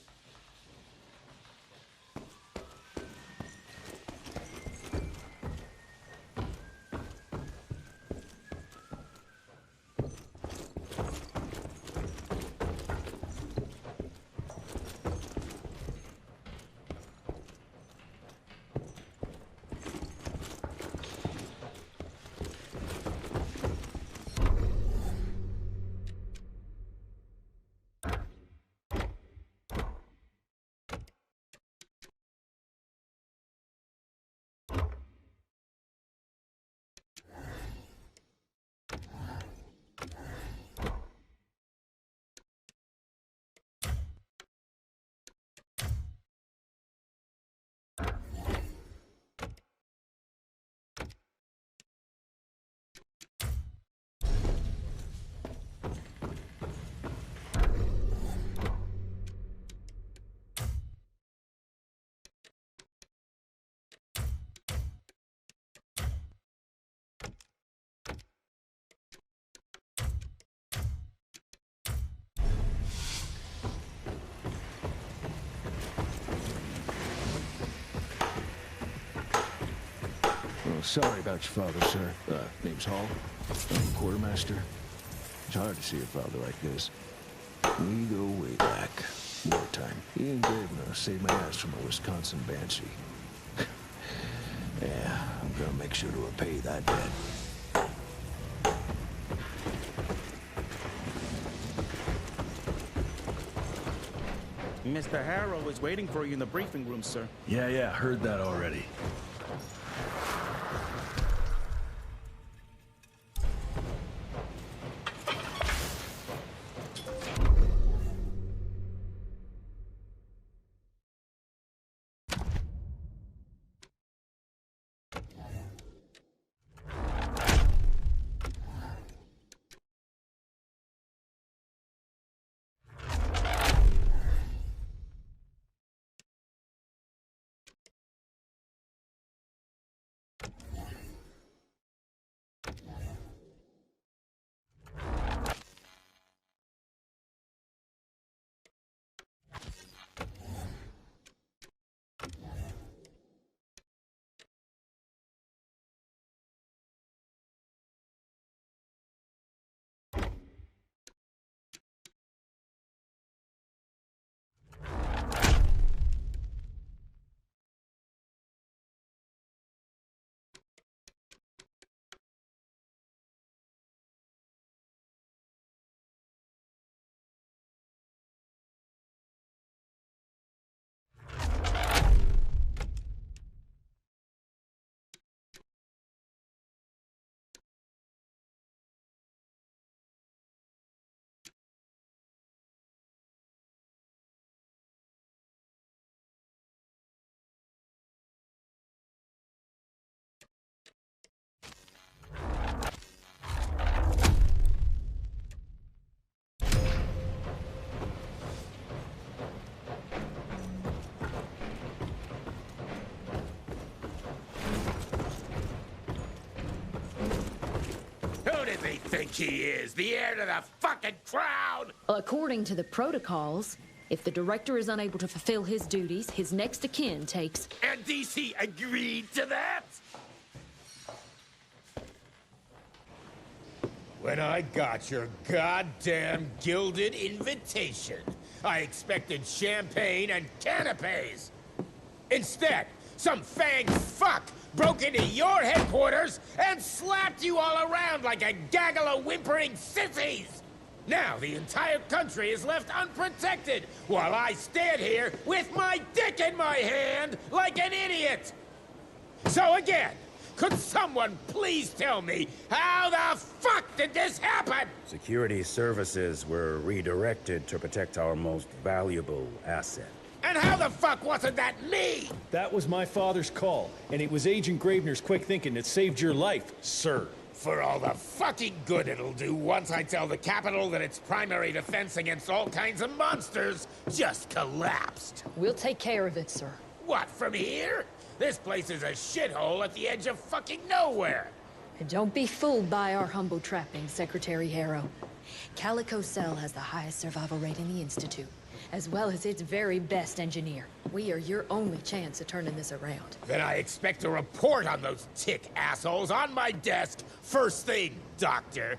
Oh, sorry about your father, sir. Name's Hall. I'm the quartermaster. It's hard to see a father like this. We go way back. Wartime. He and Gravener saved my ass from a Wisconsin banshee. Yeah, I'm gonna make sure to repay that debt. Mr. Harrow is waiting for you in the briefing room, sir. Yeah, heard that already. Who does he think he is? The heir to the fucking crown? According to the protocols, if the director is unable to fulfill his duties, his next of kin takes... And DC agreed to that? When I got your goddamn gilded invitation, I expected champagne and canapes. Instead, some fanged fuck broke into your headquarters and slapped you all around like a gaggle of whimpering sissies! Now the entire country is left unprotected while I stand here with my dick in my hand like an idiot! So again, could someone please tell me how the fuck did this happen? Security services were redirected to protect our most valuable asset. And how the fuck wasn't that me? That was my father's call, and it was Agent Gravener's quick thinking that saved your life, sir. For all the fucking good it'll do once I tell the Capitol that its primary defense against all kinds of monsters just collapsed. We'll take care of it, sir. What, from here? This place is a shithole at the edge of fucking nowhere. And don't be fooled by our humble trappings, Secretary Harrow. Calico Cell has the highest survival rate in the Institute, as well as its very best engineer. We are your only chance of turning this around. Then I expect a report on those tick assholes on my desk first thing, Doctor.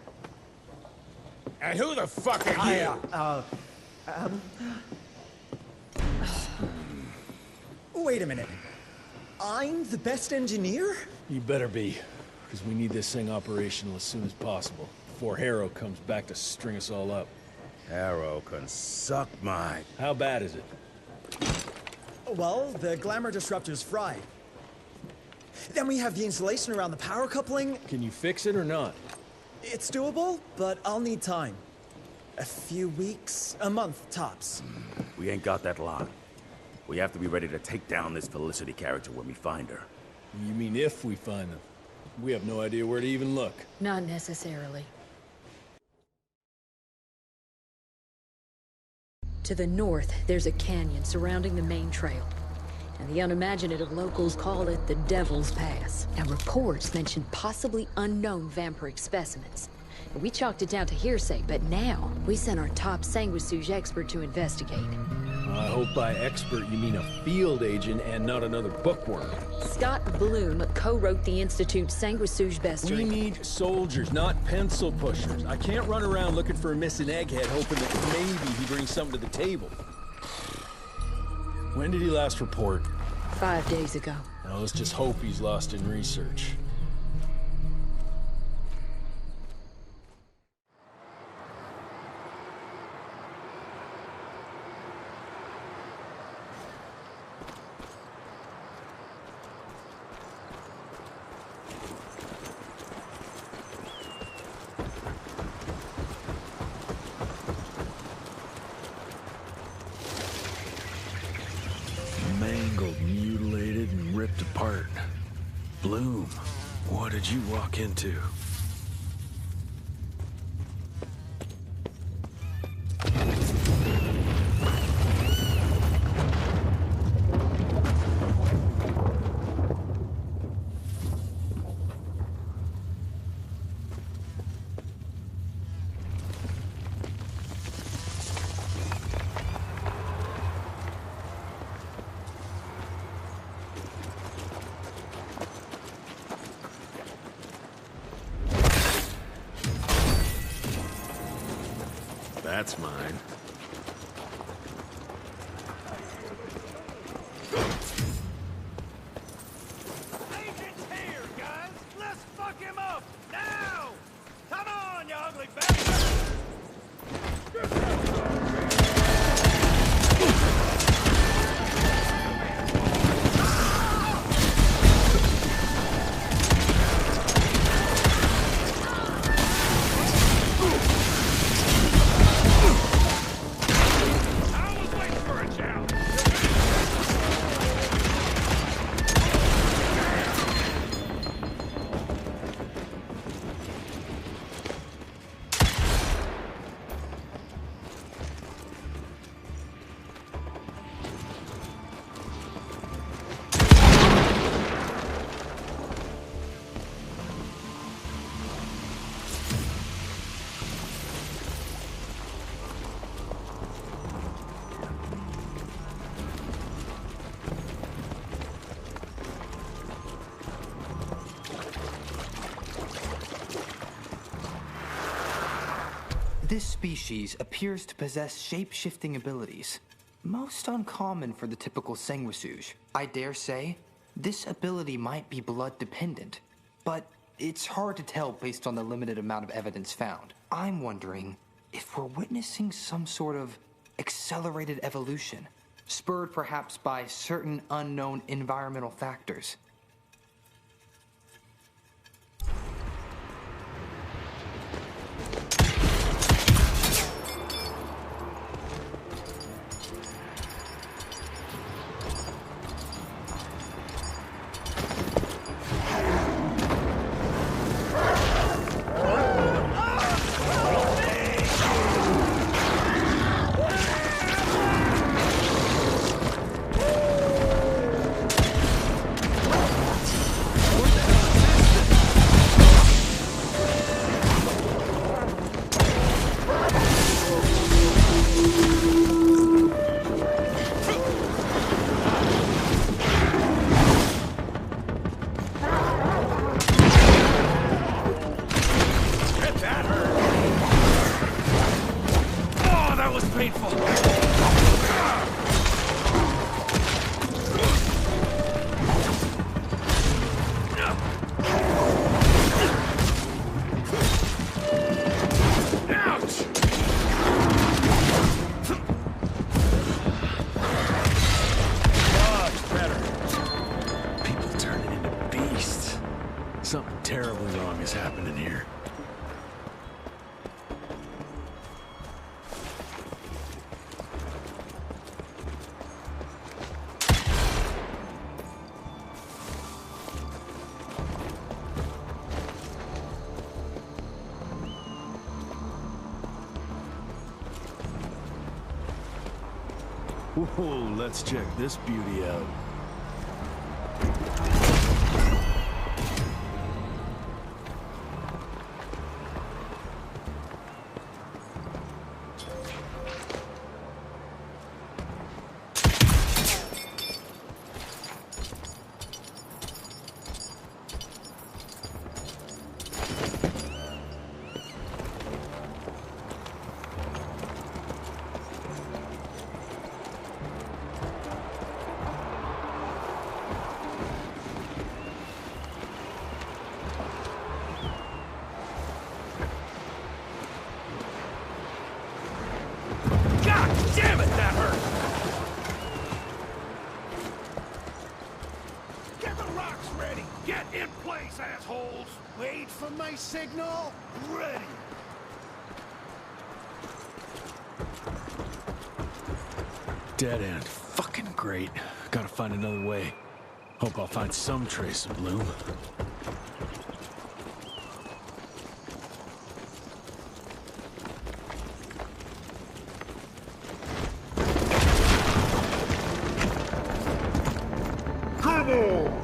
And who the fuck are you? Wait a minute. I'm the best engineer? You better be, because we need this thing operational as soon as possible, before Harrow comes back to string us all up. Harrow can suck my... How bad is it? Well, the glamour disruptor's fried. Then we have the insulation around the power coupling. Can you fix it or not? It's doable, but I'll need time. A few weeks, a month, tops. We ain't got that long. We have to be ready to take down this Felicity character when we find her. You mean if we find them? We have no idea where to even look. Not necessarily. To the north, there's a canyon surrounding the main trail. And the unimaginative locals call it the Devil's Pass. Now, reports mention possibly unknown vampiric specimens. We chalked it down to hearsay, but now we sent our top sanguisuge expert to investigate. I hope by expert you mean a field agent and not another bookworm. Scott Bloom co-wrote the Institute's sanguisuge bestiary. We need soldiers, not pencil pushers. I can't run around looking for a missing egghead hoping that maybe he brings something to the table. When did he last report? 5 days ago. Now let's just hope he's lost in research. Mangled, mutilated, and ripped apart. Bloom, what did you walk into? That's mine. Agent's here, guys! Let's fuck him up! Now! Come on, you ugly bastard! This species appears to possess shape-shifting abilities, most uncommon for the typical sanguisuge. I dare say, this ability might be blood-dependent, but it's hard to tell based on the limited amount of evidence found. I'm wondering if we're witnessing some sort of accelerated evolution, spurred perhaps by certain unknown environmental factors. Something terribly wrong is happening here. Whoa, let's check this beauty out. place, assholes! Wait for my signal. Ready! Dead end. Fucking great. Gotta find another way. Hope I'll find some trace of Bloom. Come on!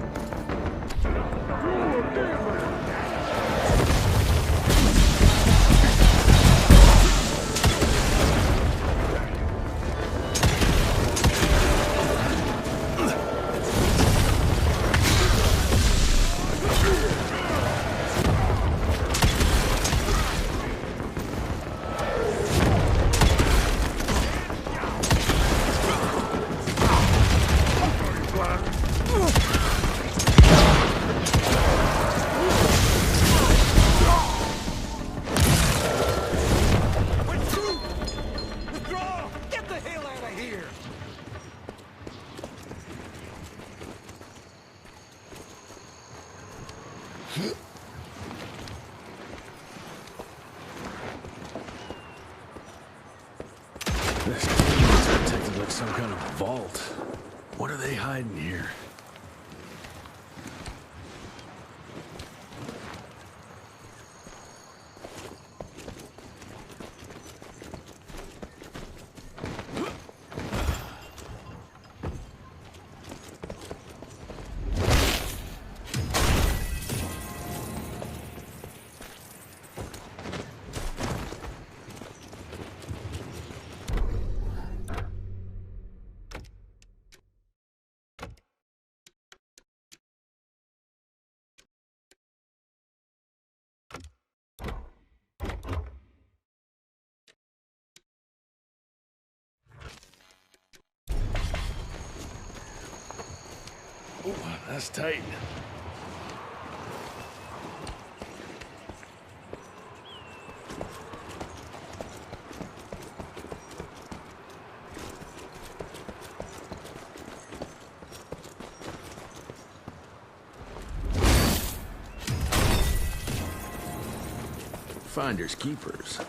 This is protected like some kind of vault. What are they hiding here? Ooh, that's tight. Finders keepers.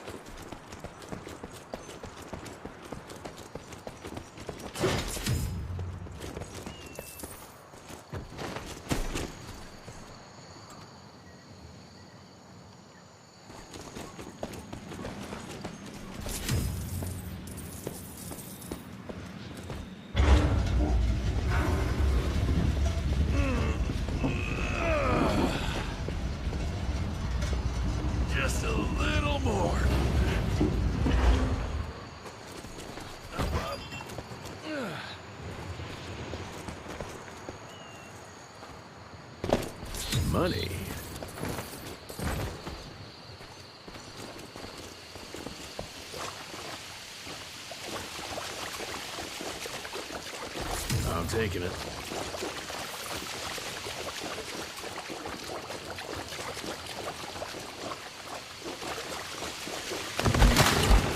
Just a little more. Money. I'm taking it.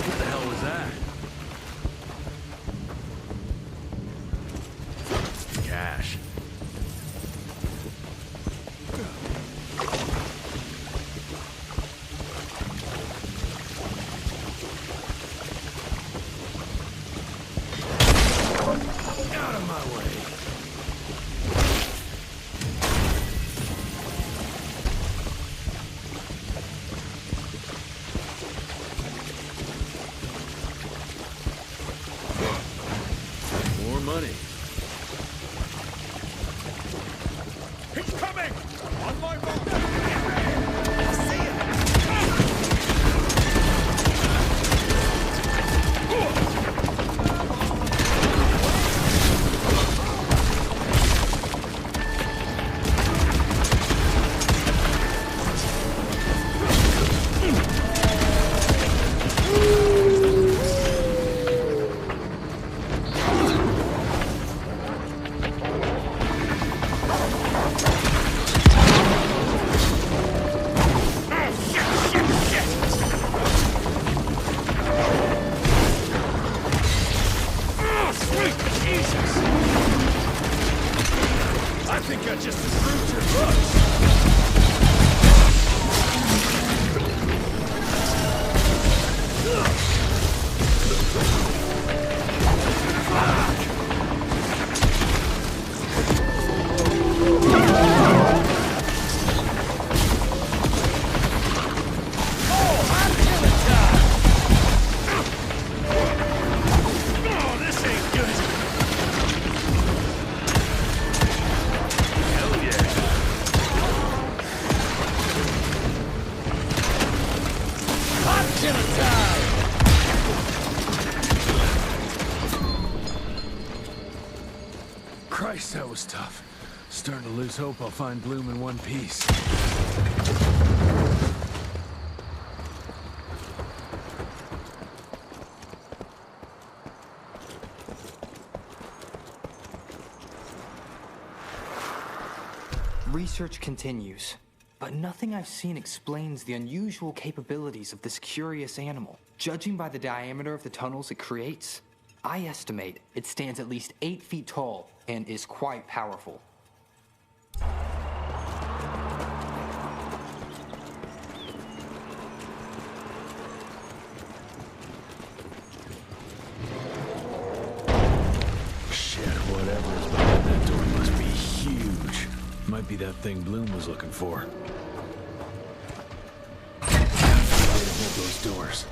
What the hell was that? Cash. Out of my way. was tough. Starting to lose hope I'll find Bloom in one piece. Research continues, but nothing I've seen explains the unusual capabilities of this curious animal. Judging by the diameter of the tunnels it creates, I estimate it stands at least 8 feet tall and is quite powerful. Shit, whatever is behind that door must be huge. Might be that thing Bloom was looking for. Way to hold those doors.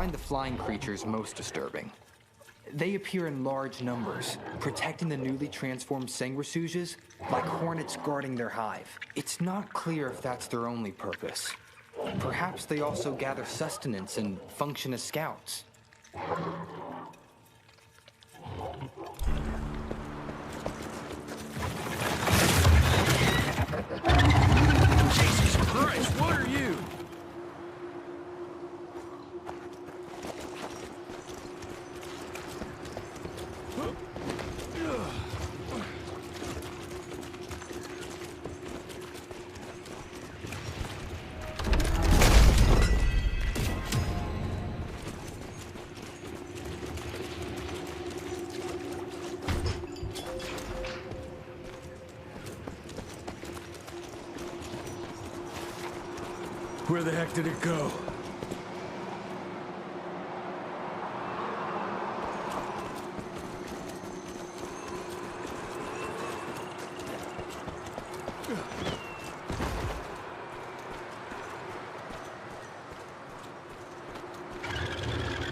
find the flying creatures most disturbing. They appear in large numbers, protecting the newly transformed sanguisuges like hornets guarding their hive. It's not clear if that's their only purpose. Perhaps they also gather sustenance and function as scouts. Jesus Christ, what are you? Where the heck did it go?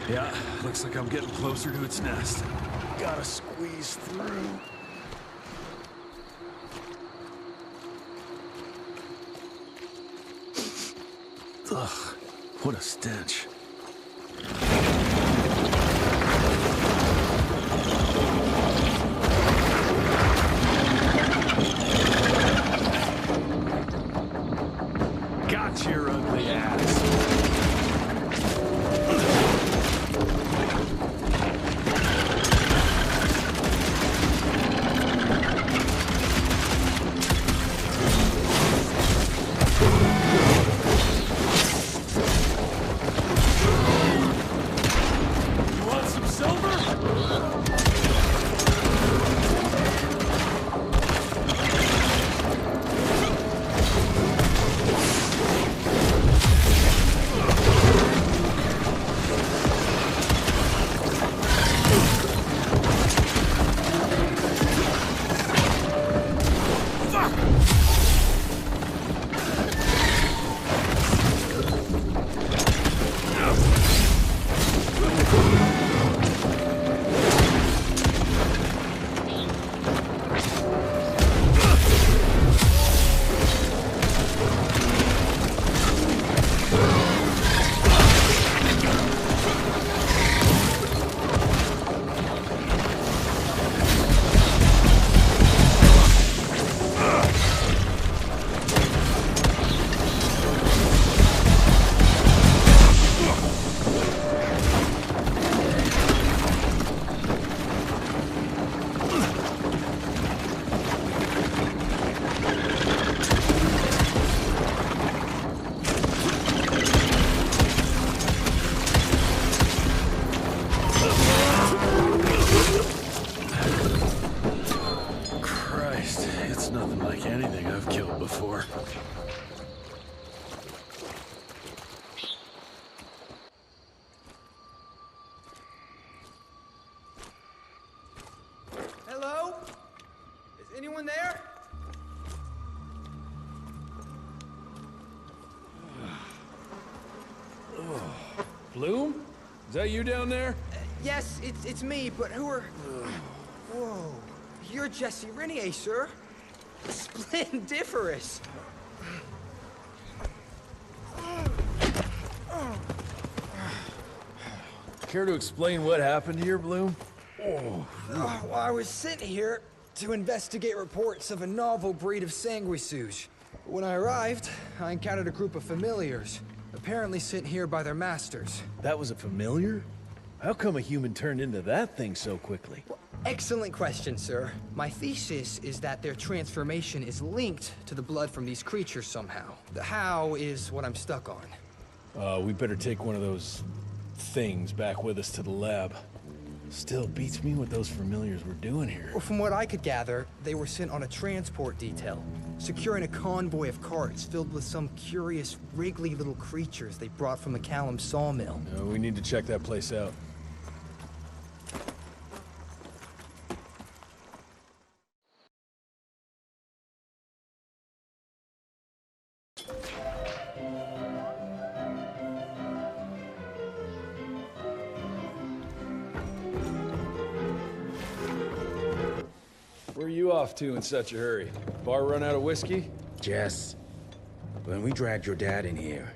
Yeah, looks like I'm getting closer to its nest. Gotta squeeze through. Ugh, what a stench. Got your ugly ass. Anyone there? Bloom? Is that you down there? Yes, it's me, but who are... Whoa. You're Jesse Renier, sir. Splendiferous. Care to explain what happened here, Bloom? Well, I was sent here to investigate reports of a novel breed of sanguisuge. When I arrived, I encountered a group of familiars, apparently sent here by their masters. That was a familiar? How come a human turned into that thing so quickly? Well, excellent question, sir. My thesis is that their transformation is linked to the blood from these creatures somehow. The how is what I'm stuck on. We better take one of those things back with us to the lab. Still beats me what those familiars were doing here. Well, from what I could gather, they were sent on a transport detail, securing a convoy of carts filled with some curious, wriggly little creatures they brought from the Callum sawmill. We need to check that place out. Where are you off to in such a hurry? Bar run out of whiskey? Jess, when we dragged your dad in here,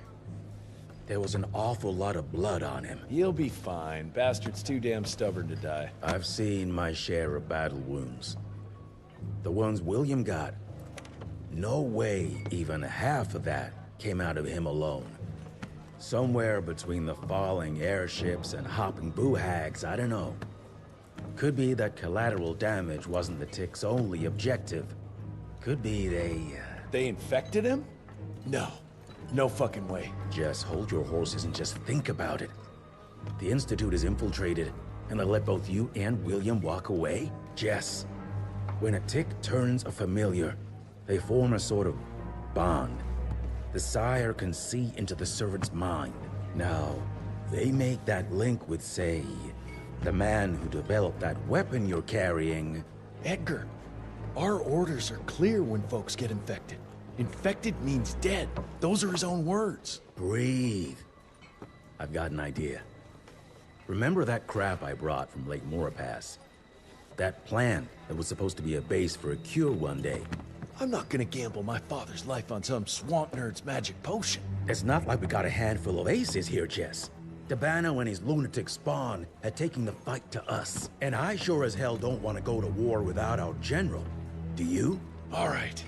there was an awful lot of blood on him. He'll be fine. Bastard's too damn stubborn to die. I've seen my share of battle wounds. The ones William got, no way even half of that came out of him alone. Somewhere between the falling airships and hopping boo-hags, I don't know. Could be that collateral damage wasn't the Tick's only objective. Could be They infected him? No. No fucking way. Just hold your horses and just think about it. The Institute is infiltrated, and they let both you and William walk away? Jess, when a Tick turns a familiar, they form a sort of bond. The sire can see into the servant's mind. Now, they make that link with, say, the man who developed that weapon you're carrying. Edgar, our orders are clear when folks get infected. Infected means dead. Those are his own words. Breathe. I've got an idea. Remember that crap I brought from Lake Morapass? That plant that was supposed to be a base for a cure one day. I'm not gonna gamble my father's life on some swamp nerd's magic potion. It's not like we got a handful of aces here, Jess. Dabano and his lunatic spawn had taken the fight to us. And I sure as hell don't want to go to war without our general. Do you? All right.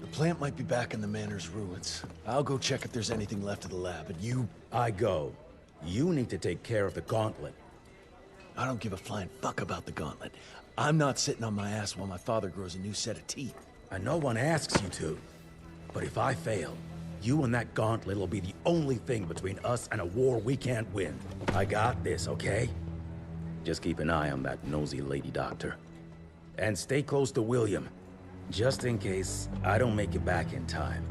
The plant might be back in the manor's ruins. I'll go check if there's anything left of the lab, and you... I go. You need to take care of the gauntlet. I don't give a flying fuck about the gauntlet. I'm not sitting on my ass while my father grows a new set of teeth. And no one asks you to. But if I fail, you and that gauntlet will be the only thing between us and a war we can't win. I got this, okay? Just keep an eye on that nosy lady doctor. And stay close to William, just in case I don't make it back in time.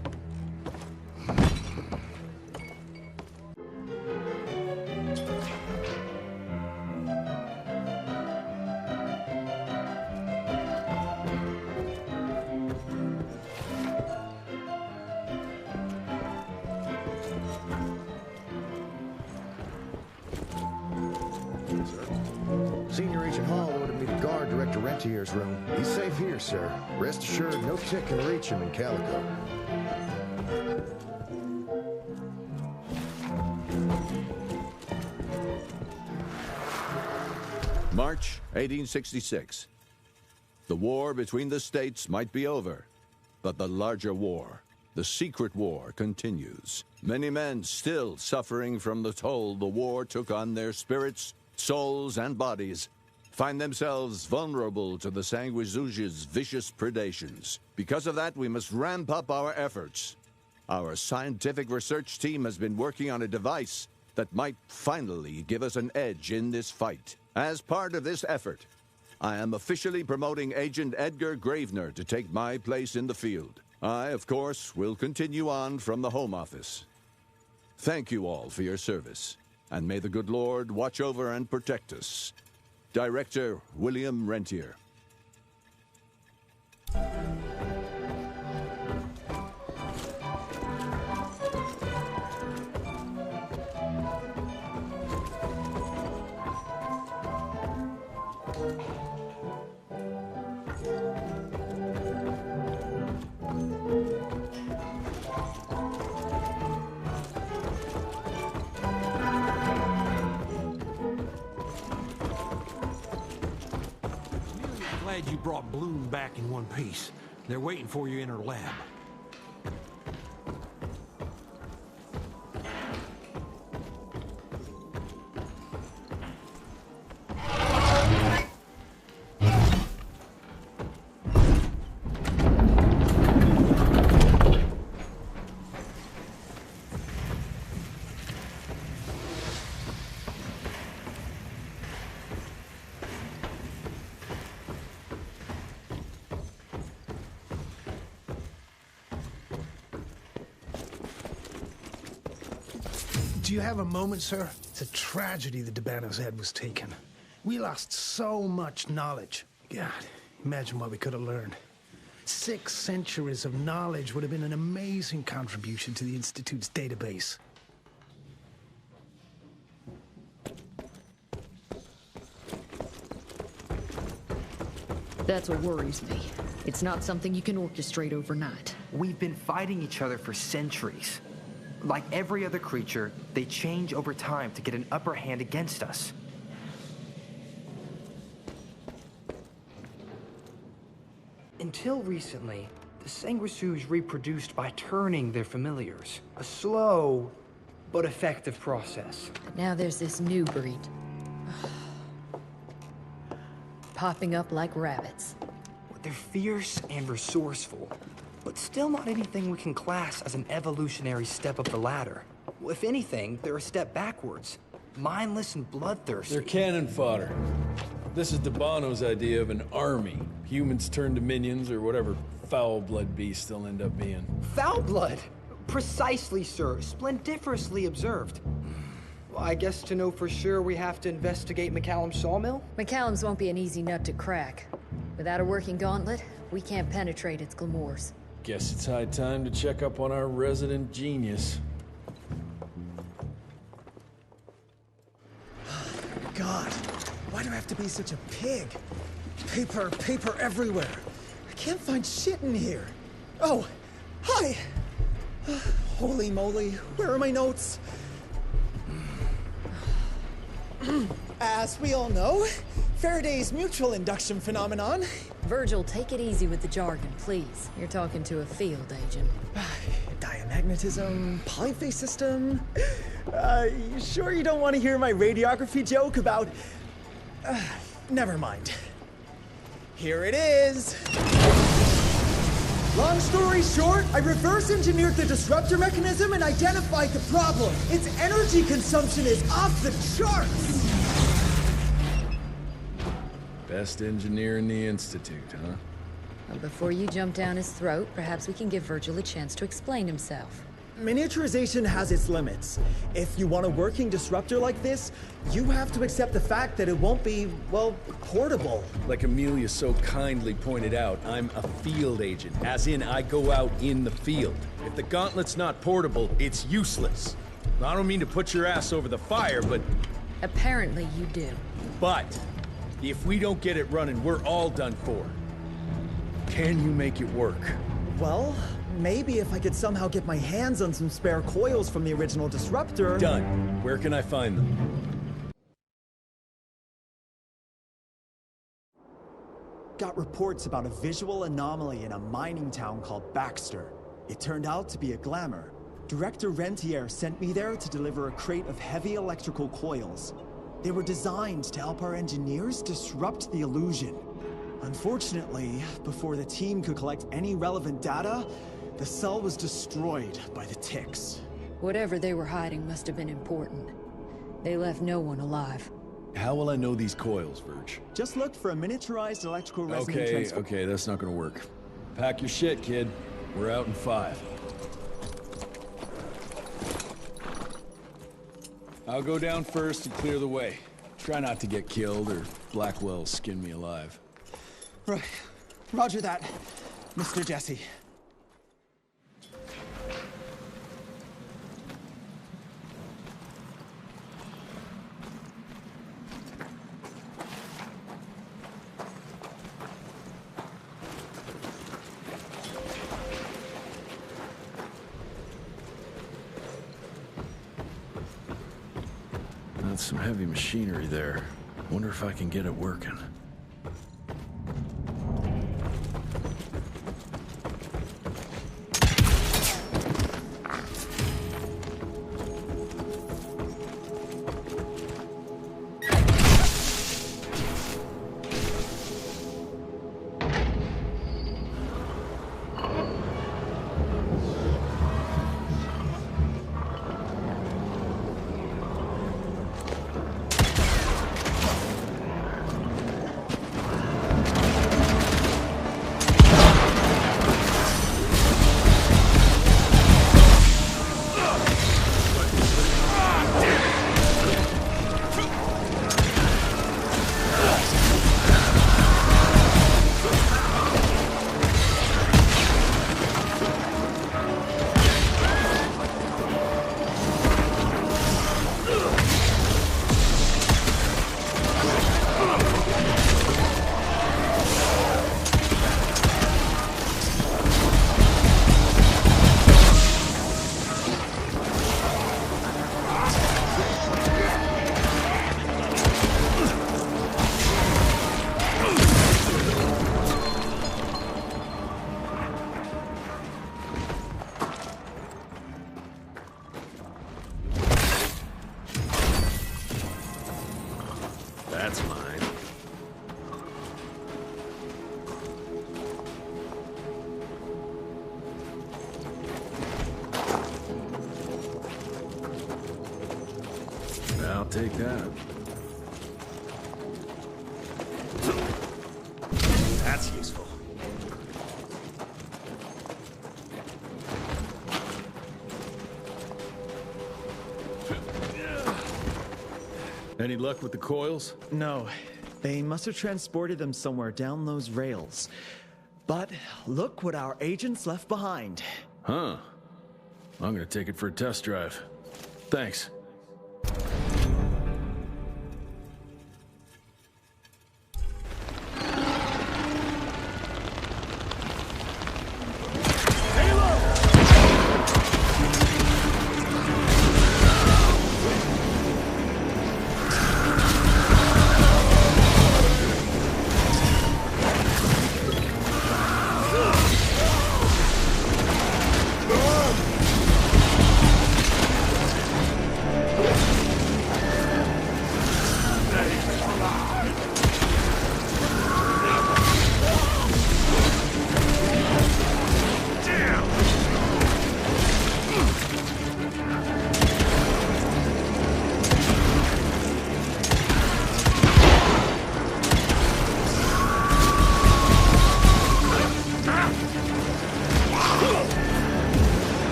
Senior Agent Hall ordered me to guard Director Rentier's room. He's safe here, sir. Rest assured, no tick can reach him in Calico. March 1866. The war between the states might be over, but the larger war, the secret war, continues. Many men still suffering from the toll the war took on their spirits, souls, and bodies find themselves vulnerable to the Sanguisuge's vicious predations. Because of that, we must ramp up our efforts. Our scientific research team has been working on a device that might finally give us an edge in this fight. As part of this effort, I am officially promoting Agent Edgar Gravener to take my place in the field. I, of course, will continue on from the Home Office. Thank you all for your service, and may the good Lord watch over and protect us. Director William Rentier. Glad you brought Bloom back in one piece. They're waiting for you in her lab. Do you have a moment, sir? It's a tragedy that Dabano's head was taken. We lost so much knowledge. God, imagine what we could have learned. 6 centuries of knowledge would have been an amazing contribution to the Institute's database. That's what worries me. It's not something you can orchestrate overnight. We've been fighting each other for centuries. Like every other creature, they change over time to get an upper hand against us. Until recently, the Sanguisuge reproduced by turning their familiars. A slow, but effective process. But now there's this new breed. Popping up like rabbits. They're fierce and resourceful, but still not anything we can class as an evolutionary step up the ladder. If anything, they're a step backwards. Mindless and bloodthirsty. They're cannon fodder. This is Dabano's idea of an army. Humans turn to minions or whatever foul blood beasts they'll end up being. Foul blood? Precisely, sir. Splendiferously observed. Well, I guess to know for sure we have to investigate McCallum's sawmill? McCallum's won't be an easy nut to crack. Without a working gauntlet, we can't penetrate its glamours. Guess it's high time to check up on our resident genius. God, why do I have to be such a pig? Paper, paper everywhere. I can't find shit in here. Oh, hi! Holy moly, where are my notes? As we all know, Faraday's mutual induction phenomenon. Virgil, take it easy with the jargon, please. You're talking to a field agent. Diamagnetism, polyphase system. You sure you don't want to hear my radiography joke about... never mind. Here it is. Long story short, I reverse engineered the disruptor mechanism and identified the problem. Its energy consumption is off the charts. Best engineer in the Institute, huh? Well, before you jump down his throat, perhaps we can give Virgil a chance to explain himself. Miniaturization has its limits. If you want a working disruptor like this, you have to accept the fact that it won't be, well, portable. Like Amelia so kindly pointed out, I'm a field agent, as in I go out in the field. If the gauntlet's not portable, it's useless. I don't mean to put your ass over the fire, but... Apparently you do. But, if we don't get it running, we're all done for. Can you make it work? Well, maybe if I could somehow get my hands on some spare coils from the original disruptor... Done. Where can I find them? Got reports about a visual anomaly in a mining town called Baxter. It turned out to be a glamour. Director Rentier sent me there to deliver a crate of heavy electrical coils. They were designed to help our engineers disrupt the illusion. Unfortunately, before the team could collect any relevant data, the cell was destroyed by the ticks. Whatever they were hiding must have been important. They left no one alive. How will I know these coils, Verge? Just look for a miniaturized electrical resonant transfer. Okay, that's not gonna work. Pack your shit, kid. We're out in 5. I'll go down first to clear the way. Try not to get killed or Blackwell skin me alive. Right. Roger that, Mr. Jesse. That's some heavy machinery there. Wonder if I can get it working. That's mine. I'll take that. That's useful. any luck with the coils? No. They must have transported them somewhere down those rails. But look what our agents left behind. Huh. I'm gonna take it for a test drive. Thanks.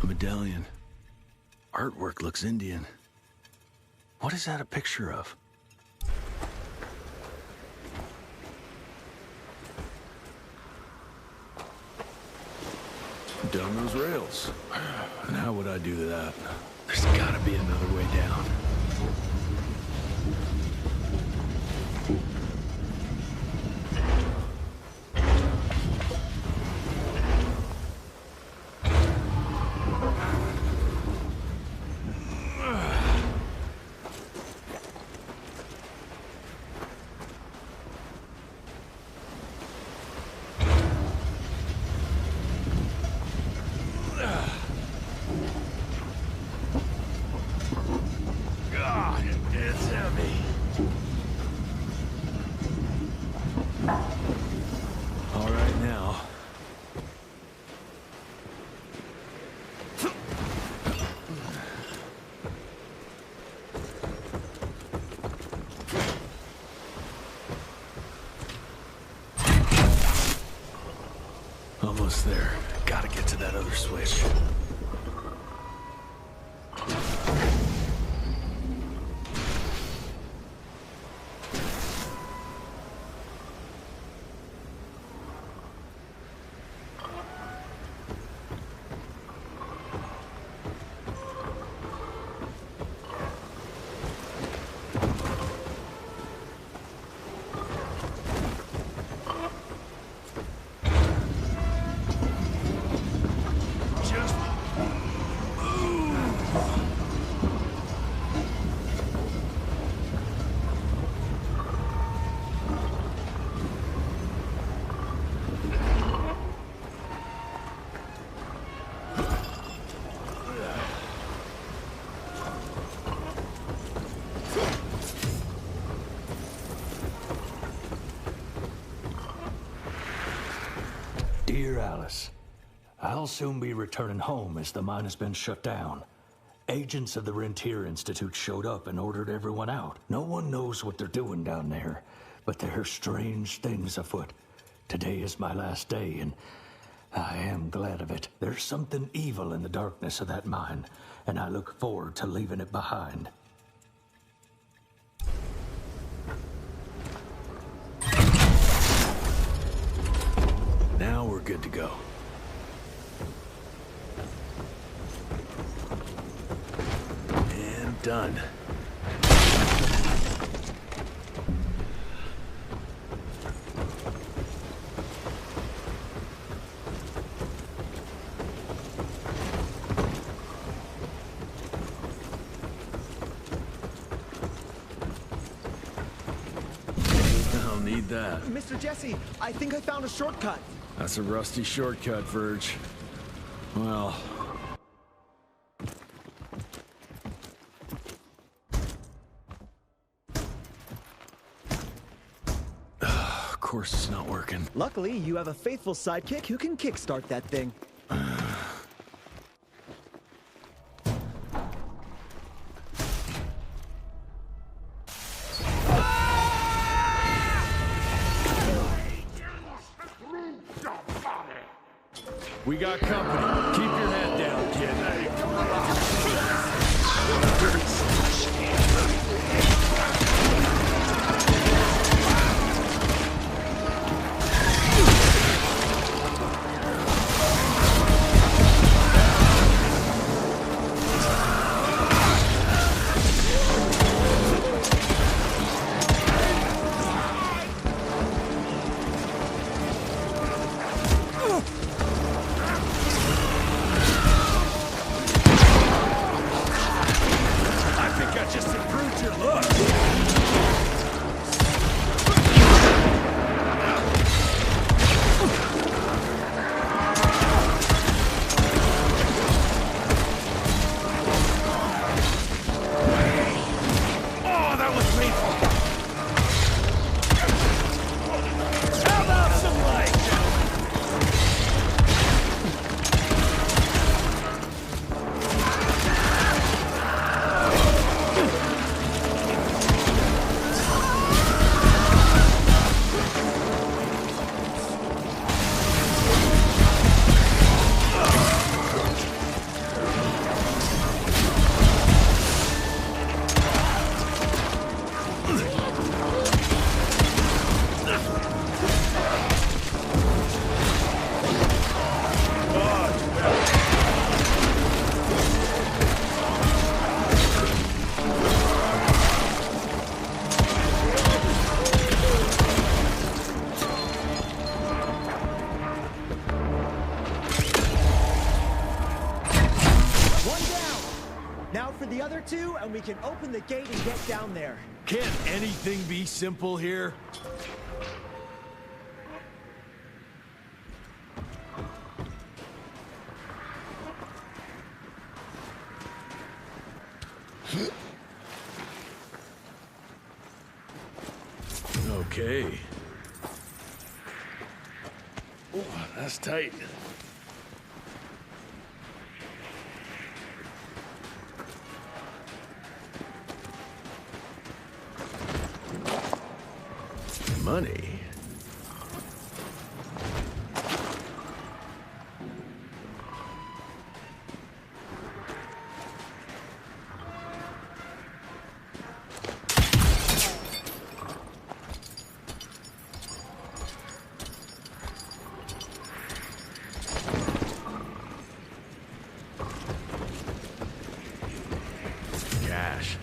Medallion. Artwork looks Indian. What is that a picture of? Down those rails. And how would I do that? There's gotta be another way down. Almost there. Gotta get to that other switch. Dear Alice, I'll soon be returning home as the mine has been shut down. Agents of the Rentier Institute showed up and ordered everyone out. No one knows what they're doing down there, but there are strange things afoot. Today is my last day, and I am glad of it. There's something evil in the darkness of that mine, and I look forward to leaving it behind. Now we're good to go. And done. that? Mr. Jesse, I think I found a shortcut. That's a rusty shortcut, Verge. Well... Of course it's not working. Luckily, you have a faithful sidekick who can kickstart that thing. We got company. Keep your head down, kid. Two, and we can open the gate and get down there. Can't anything be simple here? Okay. Oh, that's tight. Money. Cash.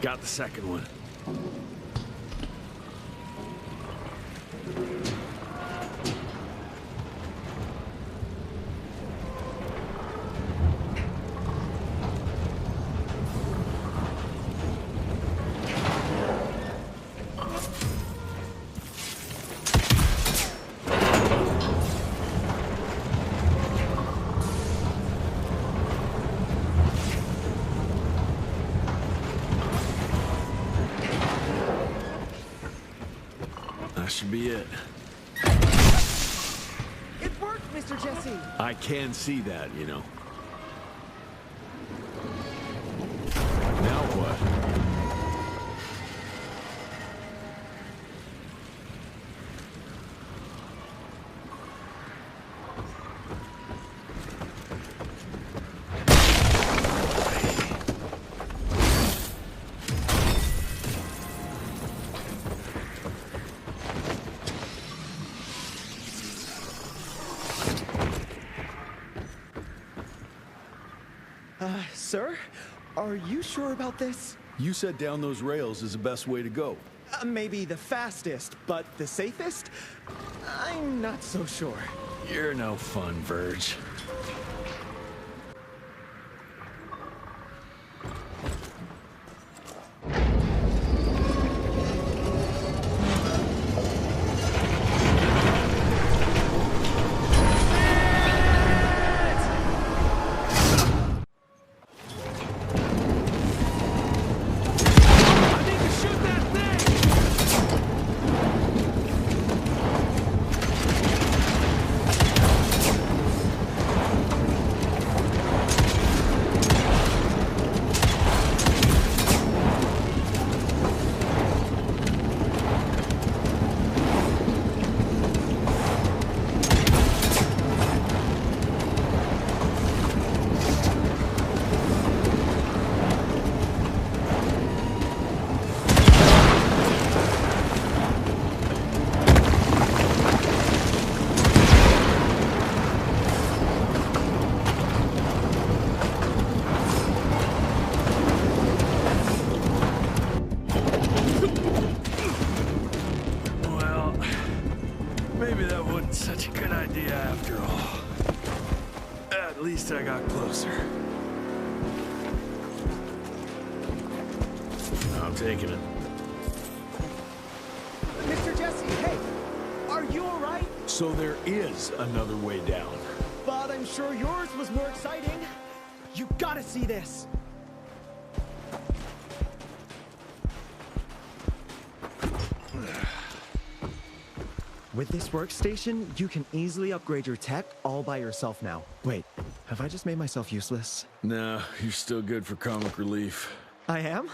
Got the second one. That should be it. It worked, Mr. Jesse! I can see that, you know. Now what? Sir? Are you sure about this? You said down those rails is the best way to go. Maybe the fastest, but the safest? I'm not so sure. You're no fun, Verge. Such a good idea after all. At least I got closer. I'm taking it. Mr. Jesse, hey! Are you alright? So there is another way down. But I'm sure yours was more exciting. You gotta see this! With this workstation, you can easily upgrade your tech all by yourself now. Wait, have I just made myself useless? No, you're still good for comic relief. I am?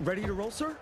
Ready to roll, sir?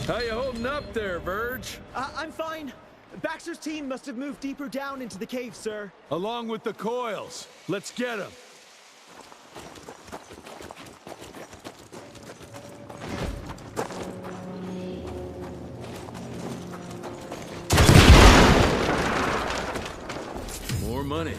How you holding up there, Verge? I'm fine. Baxter's team must have moved deeper down into the cave, sir. Along with the coils. Let's get them. More money.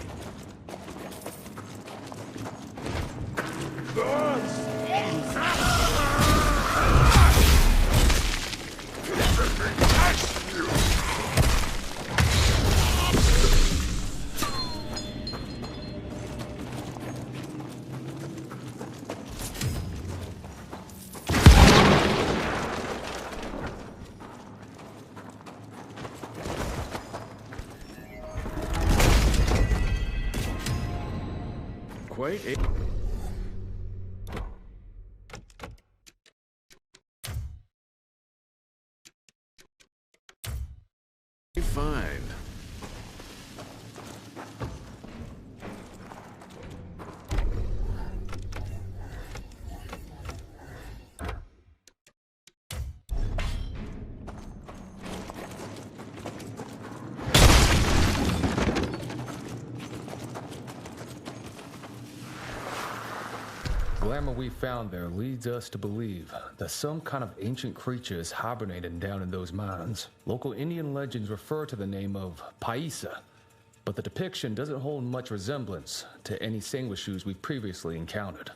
quite a... Fine. Glamour we found there leads us to believe that some kind of ancient creature is hibernating down in those mines. Local Indian legends refer to the name of Paisa, but the depiction doesn't hold much resemblance to any sanguishues we've previously encountered.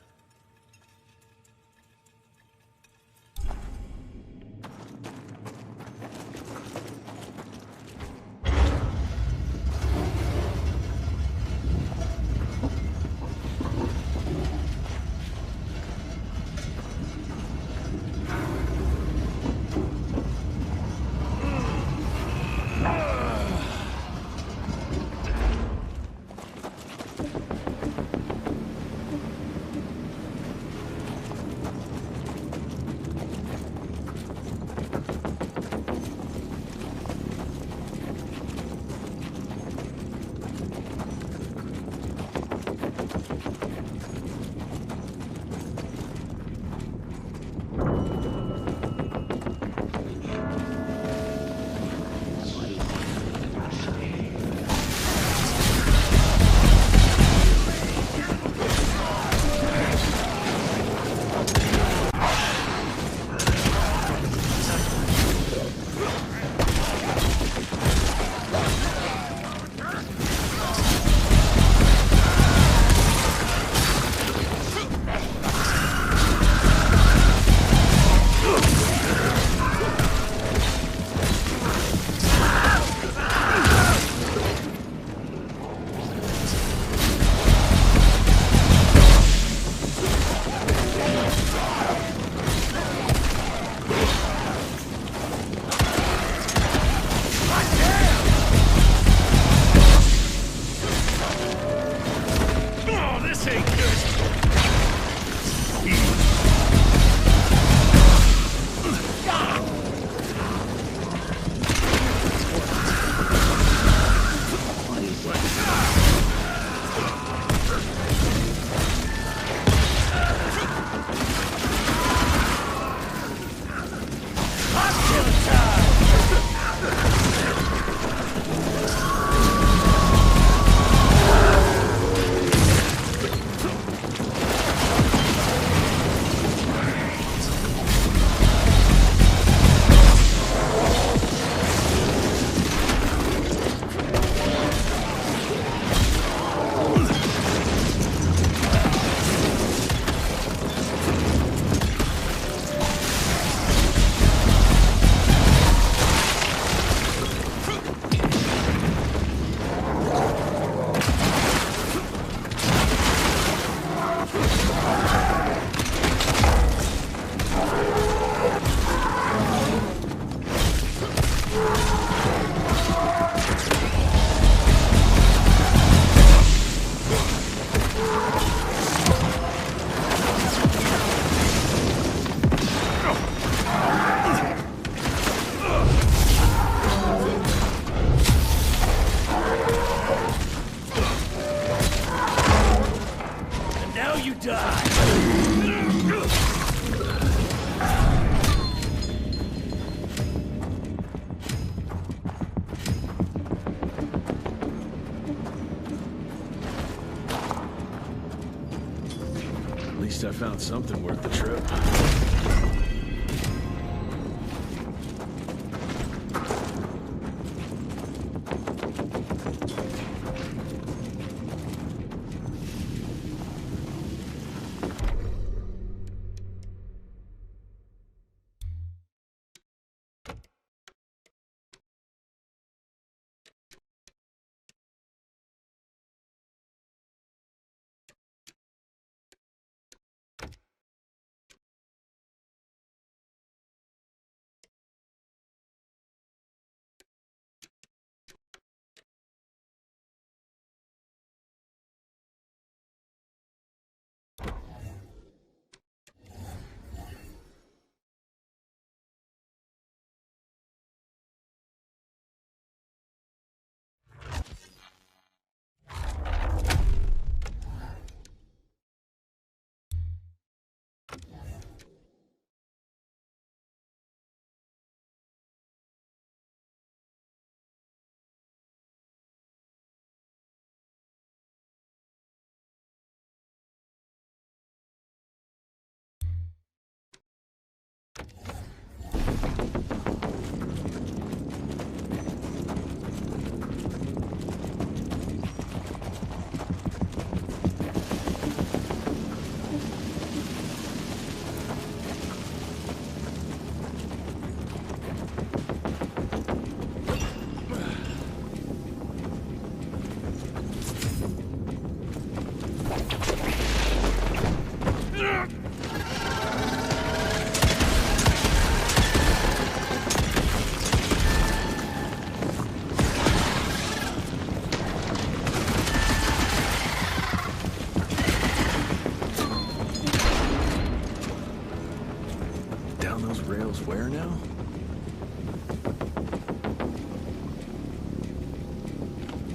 At least I found something worth the trip.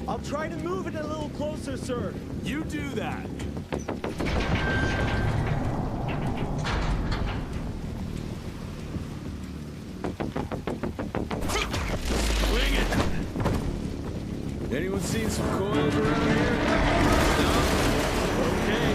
I'll try to move it a little closer, sir. You do that. Swing it! Anyone seen some coils around here? No? Okay.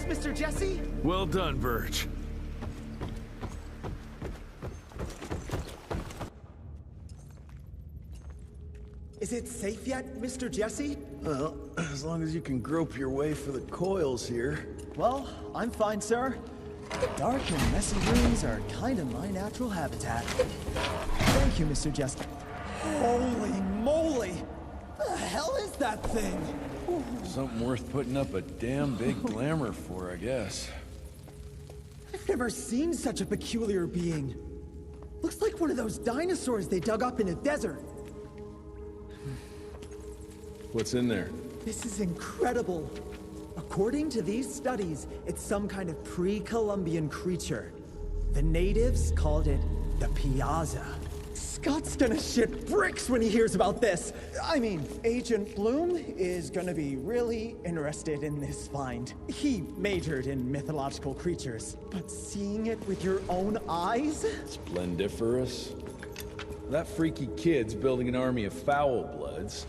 Mr. Jesse? Well done, Verge. Is it safe yet, Mr. Jesse? Well, as long as you can grope your way for the coils here. Well, I'm fine, sir. The dark and messy rooms are kind of my natural habitat. Thank you, Mr. Jesse. Holy moly! The hell is that thing? Something worth putting up a damn big glamour for, I guess. I've never seen such a peculiar being. Looks like one of those dinosaurs they dug up in a desert. What's in there? This is incredible. According to these studies, it's some kind of pre-Columbian creature. The natives called it the Piazza. Scott's gonna shit bricks when he hears about this. I mean, Agent Bloom is gonna be really interested in this find. He majored in mythological creatures, but seeing it with your own eyes? Splendiferous. That freaky kid's building an army of foul bloods.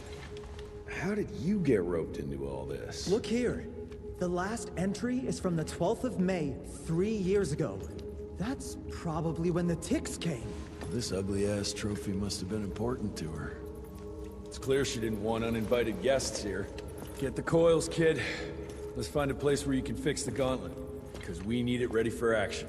How did you get roped into all this? Look here. The last entry is from the 12th of May, 3 years ago. That's probably when the ticks came. This ugly-ass trophy must have been important to her. It's clear she didn't want uninvited guests here. Get the coils, kid. Let's find a place where you can fix the gauntlet, because we need it ready for action.